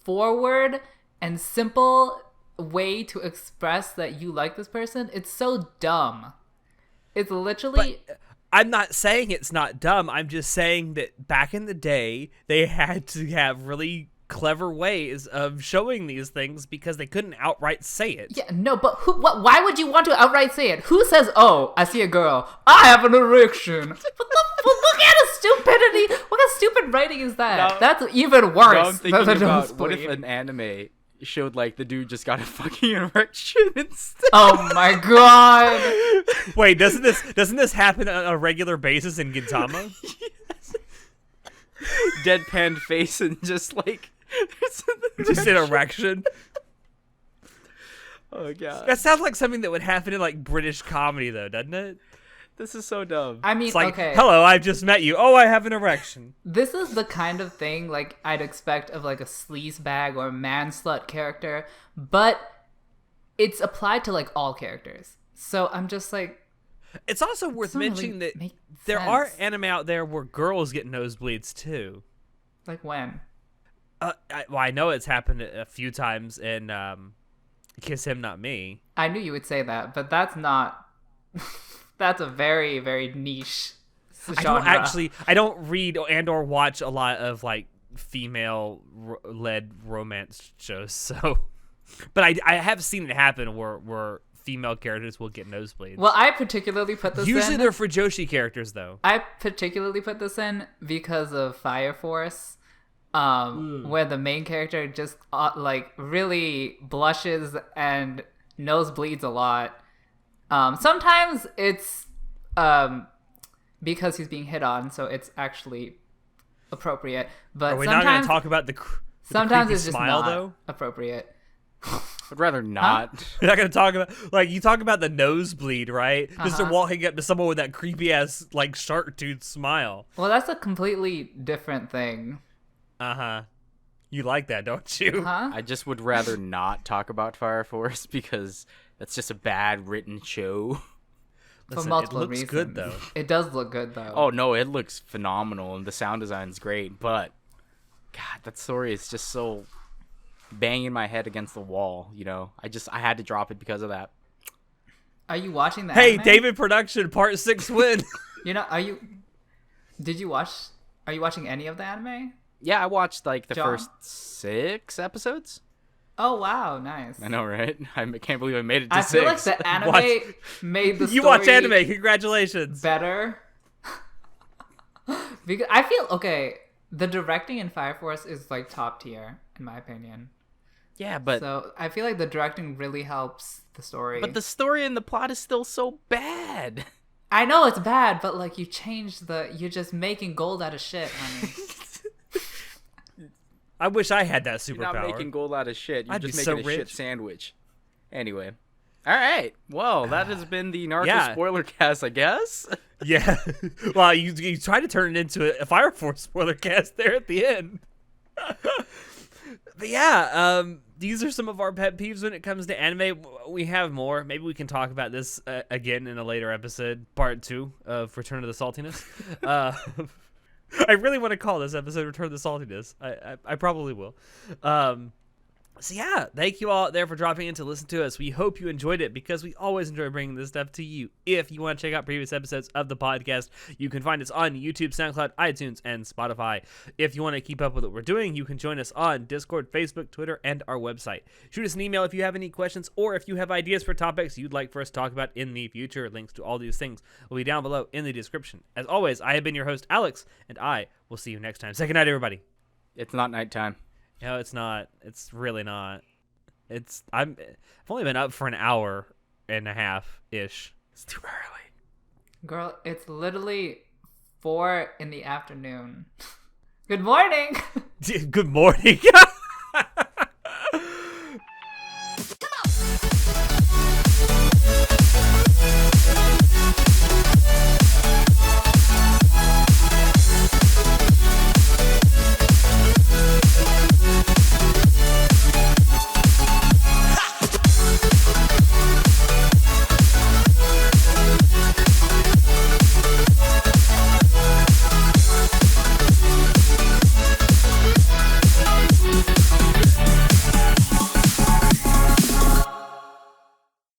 Speaker 2: forward and simple way to express that you like this person. It's so dumb. It's literally.
Speaker 3: But I'm not saying it's not dumb. I'm just saying that back in the day, they had to have really clever ways of showing these things because they couldn't outright say it.
Speaker 2: Yeah, no, but why would you want to outright say it? Who says, "Oh, I see a girl, I have an erection"? Look at the stupidity. What kind of stupid writing is that?
Speaker 1: Now-
Speaker 2: That's even
Speaker 1: Now I'm
Speaker 2: worse
Speaker 1: thinking
Speaker 2: than the
Speaker 1: about what if
Speaker 2: nosebleed.
Speaker 1: an anime showed like the dude just got a fucking erection instead.
Speaker 2: Oh my god.
Speaker 3: Wait, doesn't this happen on a regular basis in Gintama?
Speaker 1: Deadpan face and just like
Speaker 3: Just an erection.
Speaker 1: Oh god,
Speaker 3: That sounds like something that would happen in like British comedy, though, doesn't it?
Speaker 1: this is so dumb.
Speaker 2: I mean,
Speaker 3: It's like,
Speaker 2: okay.
Speaker 3: hello, I've just met you. Oh, I have an erection.
Speaker 2: This is the kind of thing like I'd expect of like a sleazebag or a man-slut character, but it's applied to like all characters. So I'm just like,
Speaker 3: It's also worth
Speaker 2: doesn't really
Speaker 3: mentioning that
Speaker 2: make
Speaker 3: there are
Speaker 2: sense.
Speaker 3: anime out there where girls get nosebleeds too.
Speaker 2: like when?
Speaker 3: I know it's happened a few times in Kiss Him Not Me.
Speaker 2: I knew you would say that, but that's not. That's a very, very niche genre.
Speaker 3: I don't read and or watch a lot of like female-led romance shows, so. But I have seen it happen where female characters will get nosebleeds.
Speaker 2: Well, I particularly put this
Speaker 3: Usually
Speaker 2: in.
Speaker 3: they're for Joshi characters, though.
Speaker 2: I particularly put this in because of Fire Force, where the main character just like really blushes and nosebleeds a lot. Sometimes it's because he's being hit on, so it's actually appropriate. But
Speaker 3: Are we not going
Speaker 2: sometimes,
Speaker 3: to talk about the
Speaker 2: sometimes
Speaker 3: creepy
Speaker 2: it's just
Speaker 3: smile,
Speaker 2: not
Speaker 3: though?
Speaker 2: appropriate.
Speaker 1: I'd rather not.
Speaker 3: We're not going to talk about, like, you talk about the nosebleed, right? Just
Speaker 2: Uh-huh.
Speaker 3: walking up to someone with that creepy ass, like, shark tooth smile.
Speaker 2: Well, that's a completely different thing.
Speaker 3: Uh-huh. You like that, don't you?
Speaker 2: Huh?
Speaker 1: I just would rather not talk about Fire Force because that's just a bad written show.
Speaker 2: For
Speaker 3: Listen,
Speaker 2: multiple
Speaker 3: it looks
Speaker 2: reasons.
Speaker 3: good, though.
Speaker 2: It does look good, though.
Speaker 1: Oh no, it looks phenomenal and the sound design's great, but God, that story is just so banging my head against the wall, you know. I had to drop it because of that.
Speaker 2: Are you watching the
Speaker 3: Hey,
Speaker 2: anime?
Speaker 3: David Production, Part 6 win.
Speaker 2: You know, are you watching any of the anime?
Speaker 1: Yeah, I watched like the
Speaker 2: John?
Speaker 1: first 6 episodes.
Speaker 2: Oh wow, nice.
Speaker 1: I know, right? I can't believe I made it to
Speaker 2: I
Speaker 1: 6.
Speaker 2: feel like the anime
Speaker 3: Watch-
Speaker 2: made the story
Speaker 3: You watch anime, congratulations.
Speaker 2: better. Because I feel okay. The directing in Fire Force is like top tier in my opinion.
Speaker 1: Yeah, but
Speaker 2: So I feel like the directing really helps the story.
Speaker 1: the story and the plot is still so bad.
Speaker 2: I know it's bad, but like you're just making gold out of shit, honey.
Speaker 3: I wish I had that
Speaker 1: You're not
Speaker 3: superpower.
Speaker 1: making gold out of shit. You're
Speaker 3: I'd
Speaker 1: just
Speaker 3: be
Speaker 1: making
Speaker 3: so
Speaker 1: a shit
Speaker 3: rich.
Speaker 1: sandwich. Anyway. All right. Well, that has been the Naruto
Speaker 3: Yeah.
Speaker 1: spoiler cast, I guess.
Speaker 3: Yeah. Well, you try to turn it into a Fire Force spoiler cast there at the end. But yeah, these are some of our pet peeves when it comes to anime. We have more. Maybe we can talk about this again in a later episode, part 2 of Return of the Saltiness. I really want to call this episode Return of the Saltiness. I probably will. So yeah, thank you all out there for dropping in to listen to us. We hope you enjoyed it because we always enjoy bringing this stuff to you. If you want to check out previous episodes of the podcast, you can find us on YouTube, SoundCloud, iTunes, and Spotify. If you want to keep up with what we're doing, you can join us on Discord, Facebook, Twitter, and our website. Shoot us an email if you have any questions or if you have ideas for topics you'd like for us to talk about in the future. Links to all these things will be down below in the description. As always, I have been your host, Alex, and I will see you next time. Say goodnight, everybody.
Speaker 1: It's not nighttime.
Speaker 3: No, it's not. It's really not. I've only been up for an hour and a half ish.
Speaker 1: It's too early.
Speaker 2: Girl, it's literally 4 in the afternoon. Good morning.
Speaker 3: Good morning.